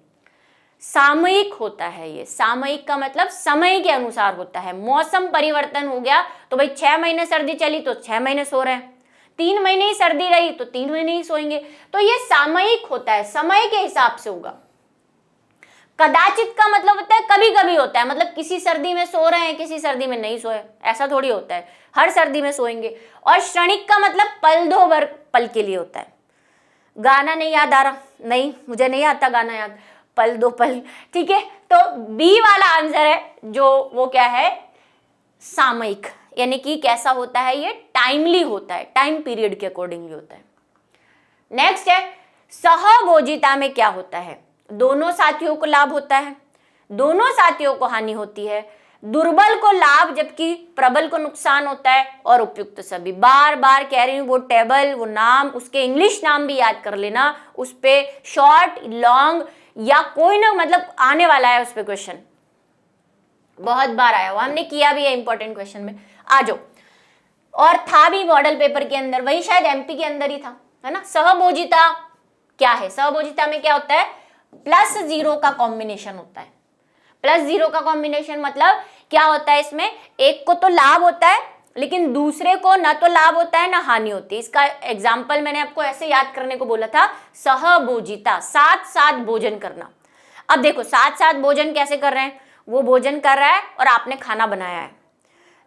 सामयिक होता है ये। सामयिक का मतलब समय के अनुसार होता है। मौसम परिवर्तन हो गया तो भाई 6 महीने सर्दी चली तो 6 महीने सो रहे हैं, 3 महीने ही सर्दी रही तो 3 महीने ही सोएंगे। तो ये सामयिक होता है, समय के हिसाब से होगा। कदाचित का मतलब होता है कभी कभी होता है, मतलब किसी सर्दी में सो रहे हैं किसी सर्दी में नहीं सोए, ऐसा थोड़ी होता है, हर सर्दी में सोएंगे। और क्षणिक का मतलब पल दो पल के लिए होता है। गाना नहीं याद आ रहा? नहीं, मुझे नहीं आता गाना याद, पल दो पल, ठीक है। तो बी वाला आंसर है जो वो क्या है? सामयिक, यानी कि कैसा होता है ये? टाइमली होता है, टाइम पीरियड के अकॉर्डिंगली होता है। नेक्स्ट है, सहभोजिता में क्या होता है? दोनों साथियों को लाभ होता है, दोनों साथियों को हानि होती है, दुर्बल को लाभ जबकि प्रबल को नुकसान होता है, और उपयुक्त सभी। बार बार कह रही हूँ, वो टेबल, वो नाम, उसके इंग्लिश नाम भी याद कर लेना, उस पे शॉर्ट, लॉन्ग या कोई ना, मतलब आने वाला है उस पे क्वेश्चन, बहुत बार आया हुआ, हमने किया भी है इंपॉर्टेंट क्वेश्चन में, आ जाओ। और था भी मॉडल पेपर के अंदर, वही शायद एमपी के अंदर ही था, है ना। सहभोजिता क्या है? सहभोजिता में क्या होता है? +0 का कॉम्बिनेशन होता है। +0 का कॉम्बिनेशन मतलब क्या होता है? इसमें एक को तो लाभ होता है लेकिन दूसरे को ना तो लाभ होता है ना हानि होती है। इसका एग्जाम्पल मैंने आपको ऐसे याद करने को बोला था, सहभोजिता, साथ साथ भोजन करना। अब देखो साथ साथ भोजन कैसे कर रहे हैं? वो भोजन कर रहा है और आपने खाना बनाया है,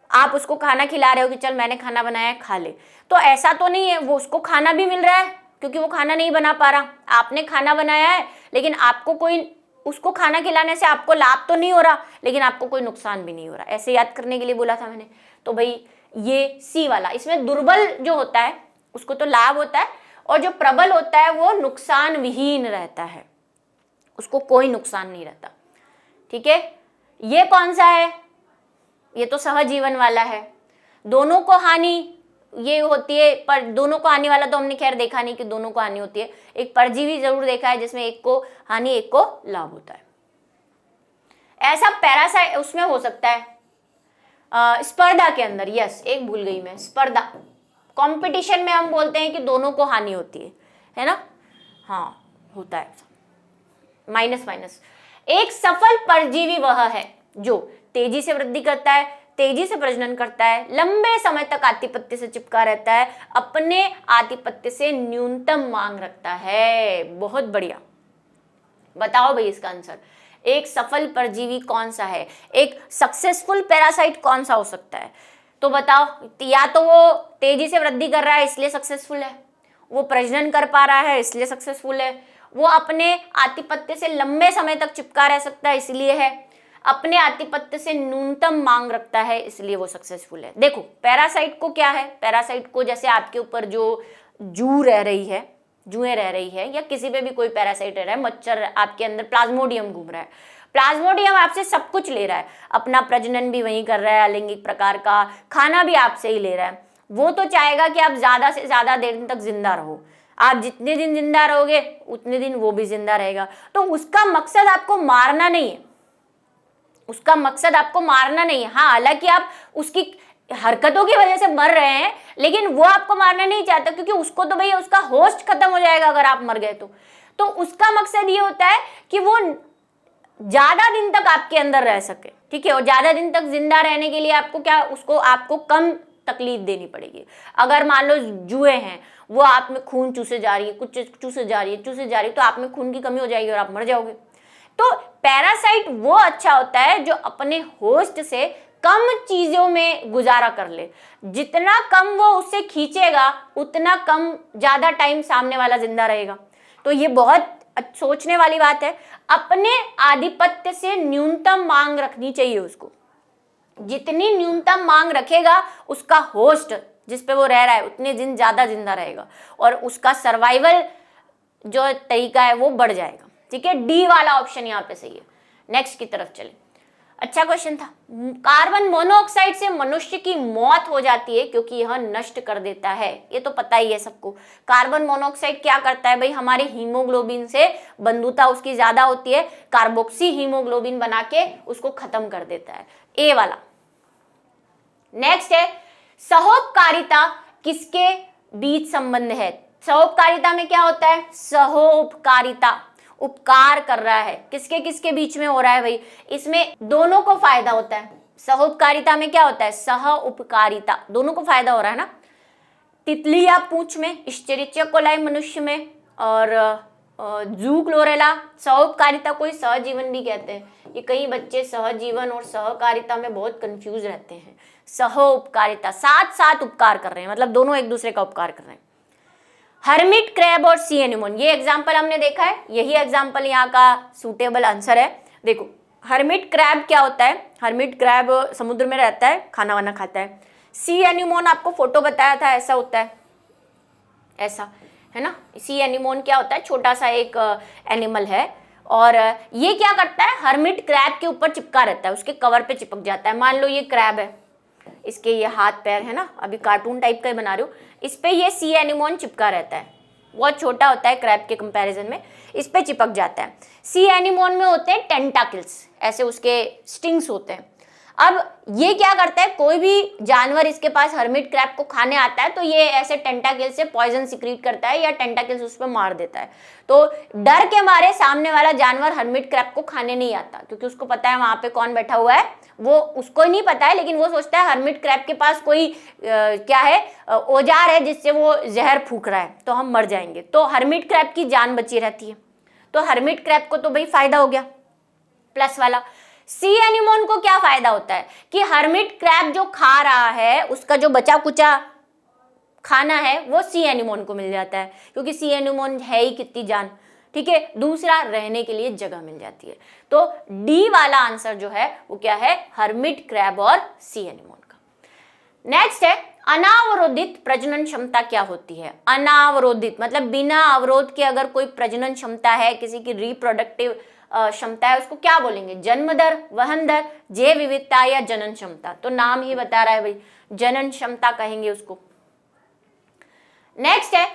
आप उसको खाना खिला रहे हो कि चल मैंने खाना बनाया है खा ले, तो ऐसा तो नहीं है वो उसको खाना भी मिल रहा है क्योंकि वो खाना नहीं बना पा रहा। आपने खाना बनाया है लेकिन आपको कोई, उसको खाना खिलाने से आपको लाभ तो नहीं हो रहा लेकिन आपको कोई नुकसान भी नहीं हो रहा। ऐसे याद करने के लिए बोला था मैंने। तो भाई ये सी वाला, इसमें दुर्बल जो होता है उसको तो लाभ होता है और जो प्रबल होता है वो नुकसान विहीन रहता है, उसको कोई नुकसान नहीं रहता। ठीक है, ये कौन सा है? ये तो सहजीवन वाला है। दोनों को हानि ये होती है, पर दोनों को हानि वाला तो हमने खैर देखा नहीं कि दोनों को हानि होती है। एक परजीवी जरूर देखा है जिसमें एक को हानि एक को लाभ होता है। ऐसा पैरासाइट उसमें हो सकता है, स्पर्धा के अंदर। यस, एक भूल गई मैं, स्पर्धा, कंपटीशन में हम बोलते हैं कि दोनों को हानि होती है ना। हाँ, होता है माइनस। एक सफल परजीवी वह है जो तेजी से वृद्धि करता है, तेजी से प्रजनन करता है, लंबे समय तक आधिपत्य से चिपका रहता है, अपने आधिपत्य से न्यूनतम मांग रखता है। बहुत बढ़िया। बताओ भाई इसका आंसर। एक सफल परजीवी कौन सा है, एक सक्सेसफुल पैरासाइट कौन सा हो सकता है? तो बताओ, या तो वो तेजी से वृद्धि कर रहा है इसलिए सक्सेसफुल है, वो प्रजनन कर पा रहा है इसलिए सक्सेसफुल है, वो अपने आधिपत्य से लंबे समय तक चिपका रह सकता है इसलिए है, अपने आधिपत्य से न्यूनतम मांग रखता है इसलिए वो सक्सेसफुल है। देखो पैरासाइट को क्या है, पैरासाइट को जैसे आपके ऊपर जो जू रह रही है, जुएं रह रही है, या किसी पे भी कोई पैरासाइट रह रहा है, मच्छर आपके अंदर प्लाज्मोडियम घूम रहा है, प्लाज्मोडियम आपसे सब कुछ ले रहा है, अपना प्रजनन भी वही कर रहा है, अलैंगिक प्रकार का खाना भी आपसे ही ले रहा है। वो तो चाहेगा कि आप ज्यादा से ज्यादा देर तक जिंदा रहो, आप जितने दिन जिंदा रहोगे उतने दिन वो भी जिंदा रहेगा। तो उसका मकसद आपको मारना नहीं है, उसका मकसद आपको मारना नहीं है। हाँ, हालांकि आप उसकी हरकतों की वजह से मर रहे हैं, लेकिन वो आपको मारना नहीं चाहता, क्योंकि उसको तो भैया उसका होस्ट खत्म हो जाएगा अगर आप मर गए तो उसका मकसद ये होता है कि वो ज्यादा दिन तक आपके अंदर रह सके, ठीक है। और ज्यादा दिन तक जिंदा रहने के लिए आपको क्या, उसको आपको कम तकलीफ देनी पड़ेगी। अगर मान लो जुए हैं, वो आप में खून चूसे जा रही है, कुछ चूसे जा रही है, तो आप में खून की कमी हो जाएगी और आप मर जाओगे। तो पैरासाइट वो अच्छा होता है जो अपने होस्ट से कम चीजों में गुजारा कर ले, जितना कम वो उससे खींचेगा उतना कम ज्यादा टाइम सामने वाला जिंदा रहेगा। तो ये बहुत सोचने वाली बात है। अपने आधिपत्य से न्यूनतम मांग रखनी चाहिए उसको, जितनी न्यूनतम मांग रखेगा उसका होस्ट जिस पे वो रह रहा है उतने दिन ज्यादा जिंदा रहेगा और उसका सर्वाइवल जो तरीका है वो बढ़ जाएगा, ठीक है। डी वाला ऑप्शन यहाँ पे सही है। नेक्स्ट की तरफ चले। अच्छा क्वेश्चन था। कार्बन मोनोऑक्साइड से मनुष्य की मौत हो जाती है क्योंकि यह नष्ट कर देता है, ये तो पता ही है सबको। कार्बन मोनोऑक्साइड क्या करता है भाई, हमारे हीमोग्लोबिन से बंधुता उसकी ज्यादा होती है, कार्बोक्सी हीमोग्लोबिन बना के उसको खत्म कर देता है। ए वाला। नेक्स्ट है सहोपकारिता किसके बीच संबंध है। सहोपकारिता में क्या होता है, सहोपकारिता उपकार कर रहा है, किसके किसके बीच में हो रहा है भाई, इसमें दोनों को फायदा होता है। सहोपकारिता में क्या होता है, सह उपकारिता, दोनों को फायदा हो रहा है ना। तितली या पूंछ में, इश्चेरिचिया कोलाई मनुष्य में, और जू क्लोरेला। सहोपकारिता को सहजीवन भी कहते हैं। ये कई बच्चे सहजीवन और सहकारिता में बहुत कंफ्यूज रहते हैं। सहोपकारिता, साथ साथ उपकार कर रहे हैं, मतलब दोनों एक दूसरे का उपकार कर रहे हैं। हर्मिट क्रैब और सी एनिमोन, ये एग्जाम्पल हमने देखा है, यही एग्जाम्पल यहाँ का सूटेबल आंसर है। देखो हर्मिट क्रैब क्या होता है, हर्मिट क्रैब समुद्र में रहता है, खाना वाना खाता है। सी एनिमोन आपको फोटो बताया था, ऐसा होता है, ऐसा है ना। सी एनिमोन क्या होता है, छोटा सा एक एनिमल है, और ये क्या करता है, हर्मिट क्रैब के ऊपर चिपका रहता है, उसके कवर पे चिपक जाता है। मान लो ये क्रैब है, इसके ये हाथ पैर है ना, अभी कार्टून टाइप का बना रही हूँ, इस पे ये सी एनिमोन चिपका रहता है, बहुत छोटा होता है क्रैब के कंपैरिजन में, इस पे चिपक जाता है। सी एनिमोन में होते हैं टेंटाकल्स, ऐसे उसके स्टिंग्स होते हैं। अब ये क्या करता है, कोई भी जानवर इसके पास हर्मिट क्रैब को खाने आता है तो ये ऐसे टेंटाकल से पॉइजन सिक्रीट करता है या टेंटाकल्स उस पर मार देता है। तो डर के मारे सामने वाला जानवर हर्मिट क्रैब को खाने नहीं आता, क्योंकि उसको पता है वहां पे कौन बैठा हुआ है, वो उसको नहीं पता है, लेकिन वो सोचता है हर्मिट क्रैब के पास कोई क्या है, औजार है जिससे वो जहर फूंक रहा है, तो हम मर जाएंगे। तो हर्मिट क्रैब की जान बची रहती है। तो हर्मिट क्रैब को तो भाई फायदा हो गया, प्लस वाला। सी एनिमोन को क्या फायदा होता है कि हर्मिट क्रैब जो खा रहा है उसका जो बचा कुचा खाना है वो सी एनिमोन को मिल जाता है, क्योंकि सी एनिमोन है ही कितनी जान, ठीक है। दूसरा, रहने के लिए जगह मिल जाती है। तो डी वाला आंसर जो है वो क्या है, हर्मिट क्रैब और सी एनिमोन का। नेक्स्ट है अनावरोधित प्रजनन क्षमता क्या होती है। अनावरोधित मतलब बिना अवरोध के अगर कोई प्रजनन क्षमता है, किसी की रिप्रोडक्टिव क्षमता है, उसको क्या बोलेंगे, जन्म दर, वहन दर, जैव विविधता या जनन क्षमता। तो नाम ही बता रहा है भाई, जनन क्षमता कहेंगे उसको। नेक्स्ट है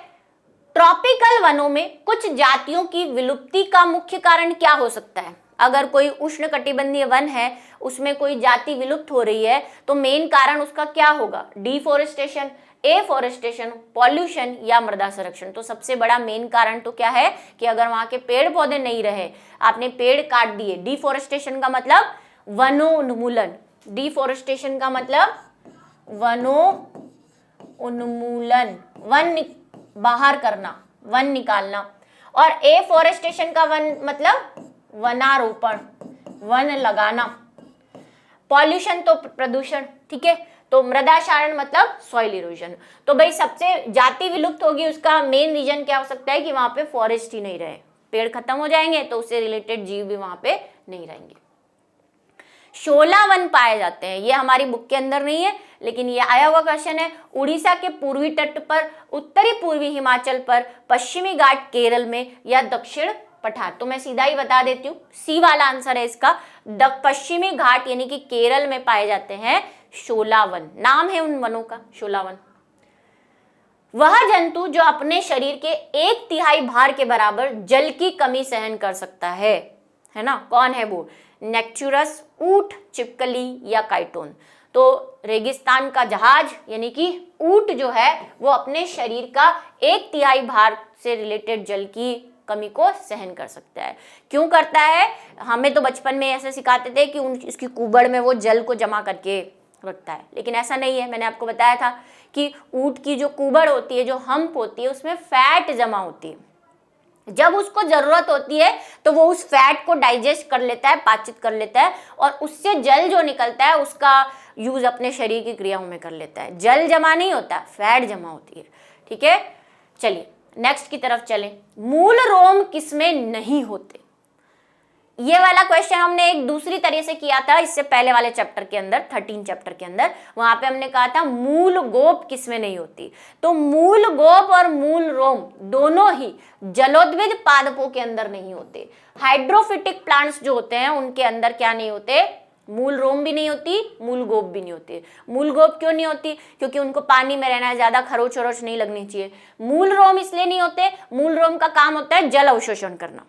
ट्रॉपिकल वनों में कुछ जातियों की विलुप्ति का मुख्य कारण क्या हो सकता है। अगर कोई उष्णकटिबंधीय वन है उसमें कोई जाति विलुप्त हो रही है तो मेन कारण उसका क्या होगा, डिफोरेस्टेशन, एफोरेस्टेशन, पॉल्यूशन या मृदा संरक्षण। तो सबसे बड़ा मेन कारण तो क्या है कि अगर वहां के पेड़ पौधे नहीं रहे, आपने पेड़ काट दिए, डिफोरेस्टेशन का मतलब वनोन्मूलन, डिफोरेस्टेशन का मतलब वनों उन्मूलन, बाहर करना, वन निकालना। और एफोरेस्टेशन का वन मतलब वनारोपण, वन लगाना। पॉल्यूशन तो प्रदूषण, ठीक है। तो मृदा क्षारण मतलब सॉइल इरोजन। तो भाई सबसे जाति विलुप्त होगी उसका मेन रीजन क्या हो सकता है कि वहां पे फॉरेस्ट ही नहीं रहे, पेड़ खत्म हो जाएंगे तो उससे रिलेटेड जीव भी वहां पे नहीं रहेंगे। 16 वन पाए जाते हैं, ये हमारी बुक के अंदर नहीं है लेकिन ये आया हुआ क्वेश्चन है। उड़ीसा के पूर्वी तट पर, उत्तरी पूर्वी हिमाचल पर, पश्चिमी घाट केरल में या दक्षिण पठार। तो मैं सीधा ही बता देती हूँ, सी वाला आंसर है इसका। पश्चिमी घाट यानी कि केरल में पाए जाते हैं 16 वन, नाम है उन वनों का 16 वन। वह जंतु जो अपने शरीर के 1/3 भार के बराबर जल की कमी सहन कर सकता है ना, कौन है वो? नेक्चुरस, ऊंट, छिपकली या काइटोन। तो रेगिस्तान का जहाज यानी कि ऊंट जो है वो अपने शरीर का 1/3 भार से रिलेटेड जल की कमी को सहन कर सकता है। क्यों करता है? हमें तो बचपन में ऐसे सिखाते थे कि इसकी कुबड़ में वो जल को जमा करके रखता है, लेकिन ऐसा नहीं है। मैंने आपको बताया था कि ऊंट की जो कुबड़ होती है, जो हम्प होती है, उसमें फैट जमा होती है। जब उसको जरूरत होती है तो वो उस फैट को डाइजेस्ट कर लेता है, पाचित कर लेता है, और उससे जल जो निकलता है उसका यूज अपने शरीर की क्रियाओं में कर लेता है। जल जमा नहीं होता, फैट जमा होती है, ठीक है। चलिए नेक्स्ट की तरफ चलें। मूल रोम किसमें नहीं होते? ये वाला क्वेश्चन हमने एक दूसरी तरह से किया था इससे पहले वाले चैप्टर के अंदर, 13 चैप्टर के अंदर। वहां पे हमने कहा था मूल गोप किसमें नहीं होती। तो मूल गोप और मूल रोम दोनों ही जलोद्भिद पादपों के अंदर नहीं होते। हाइड्रोफिटिक प्लांट्स जो होते हैं उनके अंदर क्या नहीं होते? मूल रोम भी नहीं होती, मूल गोप भी नहीं होती। मूल गोप क्यों नहीं होती? क्योंकि उनको पानी में रहना है, ज्यादा खरोच वरोच नहीं लगनी चाहिए। मूल रोम इसलिए नहीं होते, मूल रोम का काम होता है जल अवशोषण करना,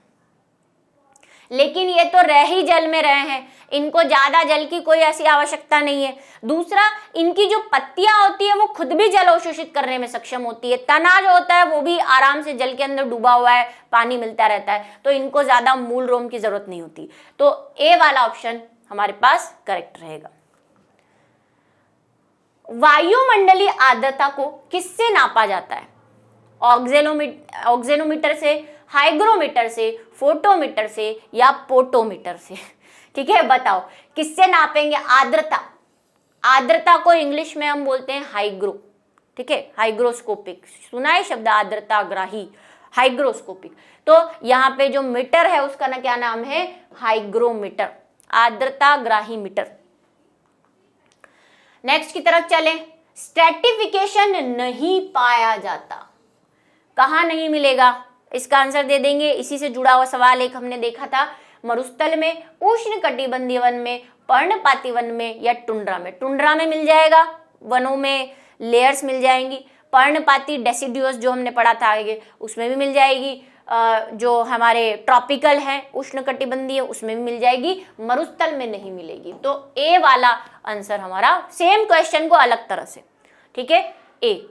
लेकिन ये तो रह ही जल में रहे हैं, इनको ज्यादा जल की कोई ऐसी आवश्यकता नहीं है। दूसरा, इनकी जो पत्तियां होती है वो खुद भी जल अवशोषित करने में सक्षम होती है। तना जो होता है वो भी आराम से जल के अंदर डूबा हुआ है, पानी मिलता रहता है, तो इनको ज्यादा मूल रोम की जरूरत नहीं होती। तो ए वाला ऑप्शन हमारे पास करेक्ट रहेगा। वायुमंडलीय आर्द्रता को किससे नापा जाता है? ऑक्सेनोमीटर से, हाइग्रोमीटर से, फोटोमीटर से या पोटोमीटर से? ठीक है, बताओ किससे नापेंगे आर्द्रता? आर्द्रता को इंग्लिश में हम बोलते हैं हाइग्रो, ठीक है, हाइग्रोस्कोपिक। सुना है शब्द आर्द्रता ग्राही, हाइग्रोस्कोपिक। तो यहाँ पे जो मीटर है उसका ना क्या नाम है? हाइग्रोमीटर, आर्द्रता ग्राही मीटर। नेक्स्ट की तरफ चलें। स्ट्रैटिफिकेशन नहीं पाया जाता, कहां नहीं मिलेगा? इसका आंसर दे देंगे, इसी से जुड़ा हुआ सवाल एक हमने देखा था। मरुस्थल में, उष्णकटिबंधीय वन में, पर्णपाती वन में या टुंड्रा में? टुंड्रा में मिल जाएगा, वनों में लेयर्स मिल जाएंगी। पर्णपाती डेसिडुअस जो हमने पढ़ा था आगे, उसमें भी मिल जाएगी। जो हमारे ट्रॉपिकल हैं उष्णकटिबंधीय, उसमें भी मिल जाएगी। मरुस्थल में नहीं मिलेगी। तो ए वाला आंसर हमारा, सेम क्वेश्चन को अलग तरह से, ठीक है, ए।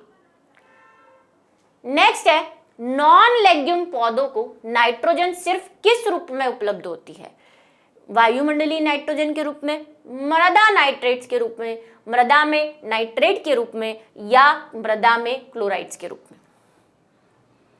नेक्स्ट है, नॉन लेग्यूम पौधों को नाइट्रोजन सिर्फ किस रूप में उपलब्ध होती है? वायुमंडलीय नाइट्रोजन के रूप में, मृदा नाइट्रेट्स के रूप में, मृदा में नाइट्रेट के रूप में या मृदा में क्लोराइड्स के रूप में?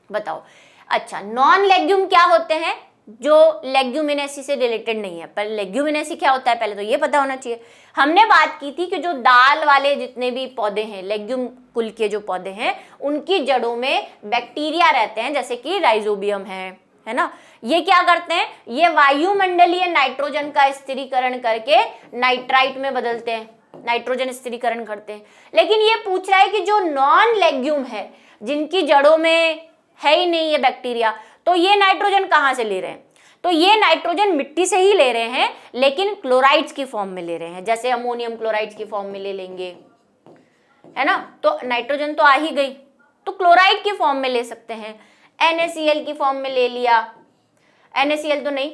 बताओ। अच्छा, नॉन लेग्यूम क्या होते हैं? जो लेग्यूमिनेसी से रिलेटेड नहीं है। पर लेग्यूमिनेसी क्या होता है पहले तो ये पता होना चाहिए। हमने बात की थी कि जो दाल वाले जितने भी पौधे हैं, लेग्यूम कुल के जो पौधे हैं, उनकी जड़ों में बैक्टीरिया रहते हैं, जैसे कि राइजोबियम है ना। ये क्या करते हैं? ये वायुमंडलीय नाइट्रोजन का स्थिरीकरण करके नाइट्राइट में बदलते हैं, नाइट्रोजन स्थिरीकरण करते हैं। लेकिन ये पूछ रहा है कि जो नॉन लेग्यूम है, जिनकी जड़ों में है ही नहीं ये बैक्टीरिया, तो ये नाइट्रोजन कहाँ से ले रहे हैं? तो ये नाइट्रोजन मिट्टी से ही ले रहे हैं, लेकिन क्लोराइड्स की फॉर्म में ले रहे हैं, जैसे अमोनियम क्लोराइड्स की फॉर्म में ले लेंगे, है ना। तो नाइट्रोजन तो आ ही गई, तो क्लोराइड की फॉर्म में ले सकते हैं। NaCl की फॉर्म में ले लिया, NaCl तो नहीं,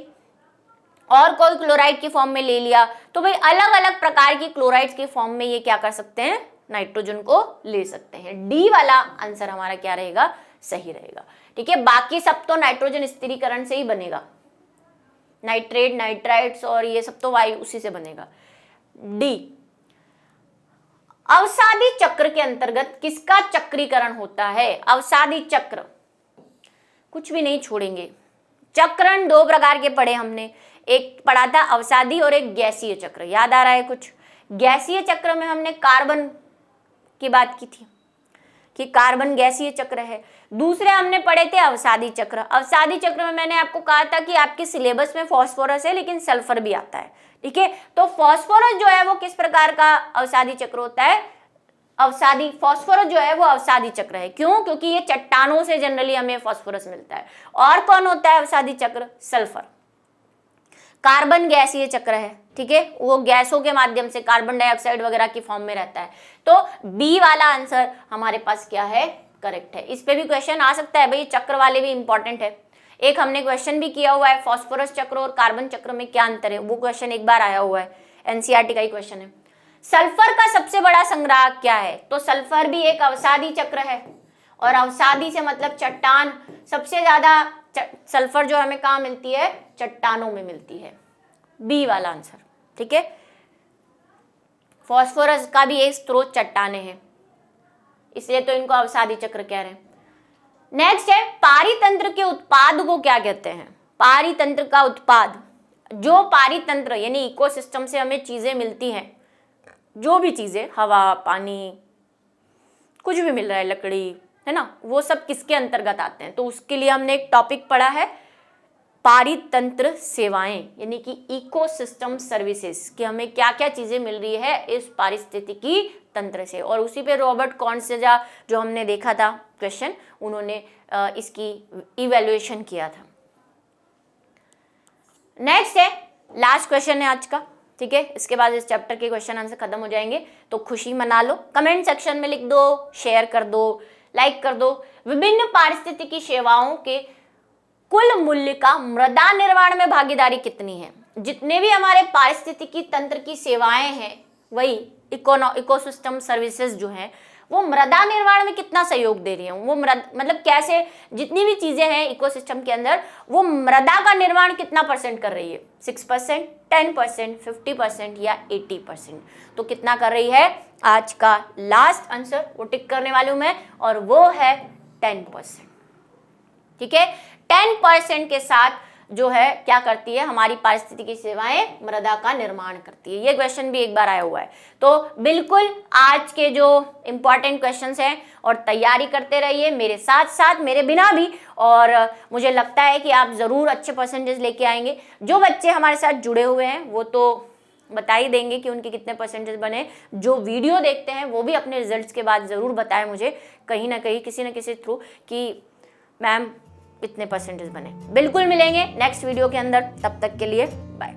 और कोई क्लोराइड की फॉर्म में ले लिया। तो भाई अलग अलग प्रकार की क्लोराइड्स की फॉर्म में ये क्या कर सकते हैं? नाइट्रोजन को ले सकते हैं। डी वाला आंसर हमारा क्या रहेगा? सही रहेगा, ठीक है। बाकी सब तो नाइट्रोजन स्थिरीकरण से ही बनेगा, नाइट्रेट, नाइट्राइट्स और ये सब तो वायु उसी से बनेगा। डी। अवसादी चक्र के अंतर्गत किसका चक्रीकरण होता है? अवसादी चक्र, कुछ भी नहीं छोड़ेंगे। चक्रण दो प्रकार के पढ़े हमने, एक पढ़ा था अवसादी और एक गैसीय चक्र। याद आ रहा है कुछ? गैसीय चक्र में हमने कार्बन की बात की थी कि कार्बन गैसीय चक्र है। दूसरे हमने पढ़े थे अवसादी चक्र। अवसादी चक्र में मैंने आपको कहा था कि आपके सिलेबस में फास्फोरस है लेकिन सल्फर भी आता है, ठीक है। तो फास्फोरस जो है वो किस प्रकार का अवसादी चक्र होता है? अवसादी फास्फोरस जो है वो अवसादी चक्र है। क्यों? क्योंकि ये चट्टानों से जनरली हमें फास्फोरस मिलता है। और कौन होता है अवसादी चक्र? सल्फर। कार्बन गैसीय चक्र है, ठीक है, वो गैसों के माध्यम से कार्बन डाइऑक्साइड वगैरह की फॉर्म में रहता है। तो बी वाला आंसर हमारे पास क्या है? करेक्ट है। इस पे भी क्वेश्चन आ सकता है भाई, चक्र वाले भी इंपॉर्टेंट है। एक हमने क्वेश्चन भी किया हुआ है, फास्फोरस चक्र और कार्बन चक्र में क्या अंतर है, वो क्वेश्चन एक बार आया हुआ है, एनसीईआरटी का ही क्वेश्चन है। सल्फर का सबसे बड़ा संग्राहक क्या है? तो सल्फर भी एक अवसादी चक्र है, और अवसादी से मतलब चट्टान। सबसे ज्यादा सल्फर जो हमें कहाँ मिलती है? चट्टानों में मिलती है। बी वाला आंसर, ठीक है। फास्फोरस का भी एक स्रोत चट्टाने हैं, इसलिए तो इनको अवसादी चक्र कह रहे हैं। नेक्स्ट है पारितंत्र के उत्पाद को क्या कहते हैं? पारितंत्र का उत्पाद, जो पारितंत्र यानी इकोसिस्टम से हमें चीजें मिलती हैं, जो भी चीजें, हवा, पानी, कुछ भी मिल रहा है, लकड़ी, है ना, वो सब किसके अंतर्गत आते हैं? तो उसके लिए हमने एक टॉपिक पढ़ा है पारितंत्र सेवाएं, यानी कि इकोसिस्टम सर्विसेज, कि हमें क्या क्या चीजें मिल रही है इस पारिस्थितिकी तंत्र से। और उसी पे रॉबर्ट कॉर्नसेजा जो हमने देखा था क्वेश्चन, उन्होंने इसकी इवैल्यूएशन किया था। नेक्स्ट है, लास्ट क्वेश्चन है आज का, ठीक है। इसके बाद इस चैप्टर के क्वेश्चन आंसर खत्म हो जाएंगे, तो खुशी मना लो। कमेंट सेक्शन में लिख दो, शेयर कर दो, लाइक कर दो। विभिन्न पारिस्थितिकी सेवाओं के कुल मूल्य का मृदा निर्माण में भागीदारी कितनी है? जितने भी हमारे पारिस्थितिकी तंत्र की सेवाएं हैं, वही इकोसिस्टम सर्विसेज जो हैं, वो मृदा निर्माण में कितना सहयोग दे रही हैं? वो मतलब कैसे, जितनी भी चीजें हैं इकोसिस्टम के अंदर, वो मृदा का निर्माण कितना % कर रही है? 6%, 10%, 50% या 80%? तो कितना कर रही है? आज का लास्ट आंसर वो टिक करने वाली हूं मैं, और वो है 10%, ठीक है। 10% के साथ जो है क्या करती है हमारी पारिस्थितिकी सेवाएं? मृदा का निर्माण करती है। ये क्वेश्चन भी एक बार आया हुआ है। तो बिल्कुल आज के जो इंपॉर्टेंट क्वेश्चंस हैं और तैयारी करते रहिए मेरे साथ साथ, मेरे बिना भी, और मुझे लगता है कि आप जरूर अच्छे परसेंटेज लेके आएंगे। जो बच्चे हमारे साथ जुड़े हुए हैं वो तो बता ही देंगे कि उनके कितने परसेंटेज बने। जो वीडियो देखते हैं वो भी अपने रिजल्ट्स के बाद जरूर बताएं मुझे कहीं ना कहीं, किसी न किसी थ्रू, कि मैम इतने परसेंटेज बने। बिल्कुल मिलेंगे नेक्स्ट वीडियो के अंदर, तब तक के लिए बाय।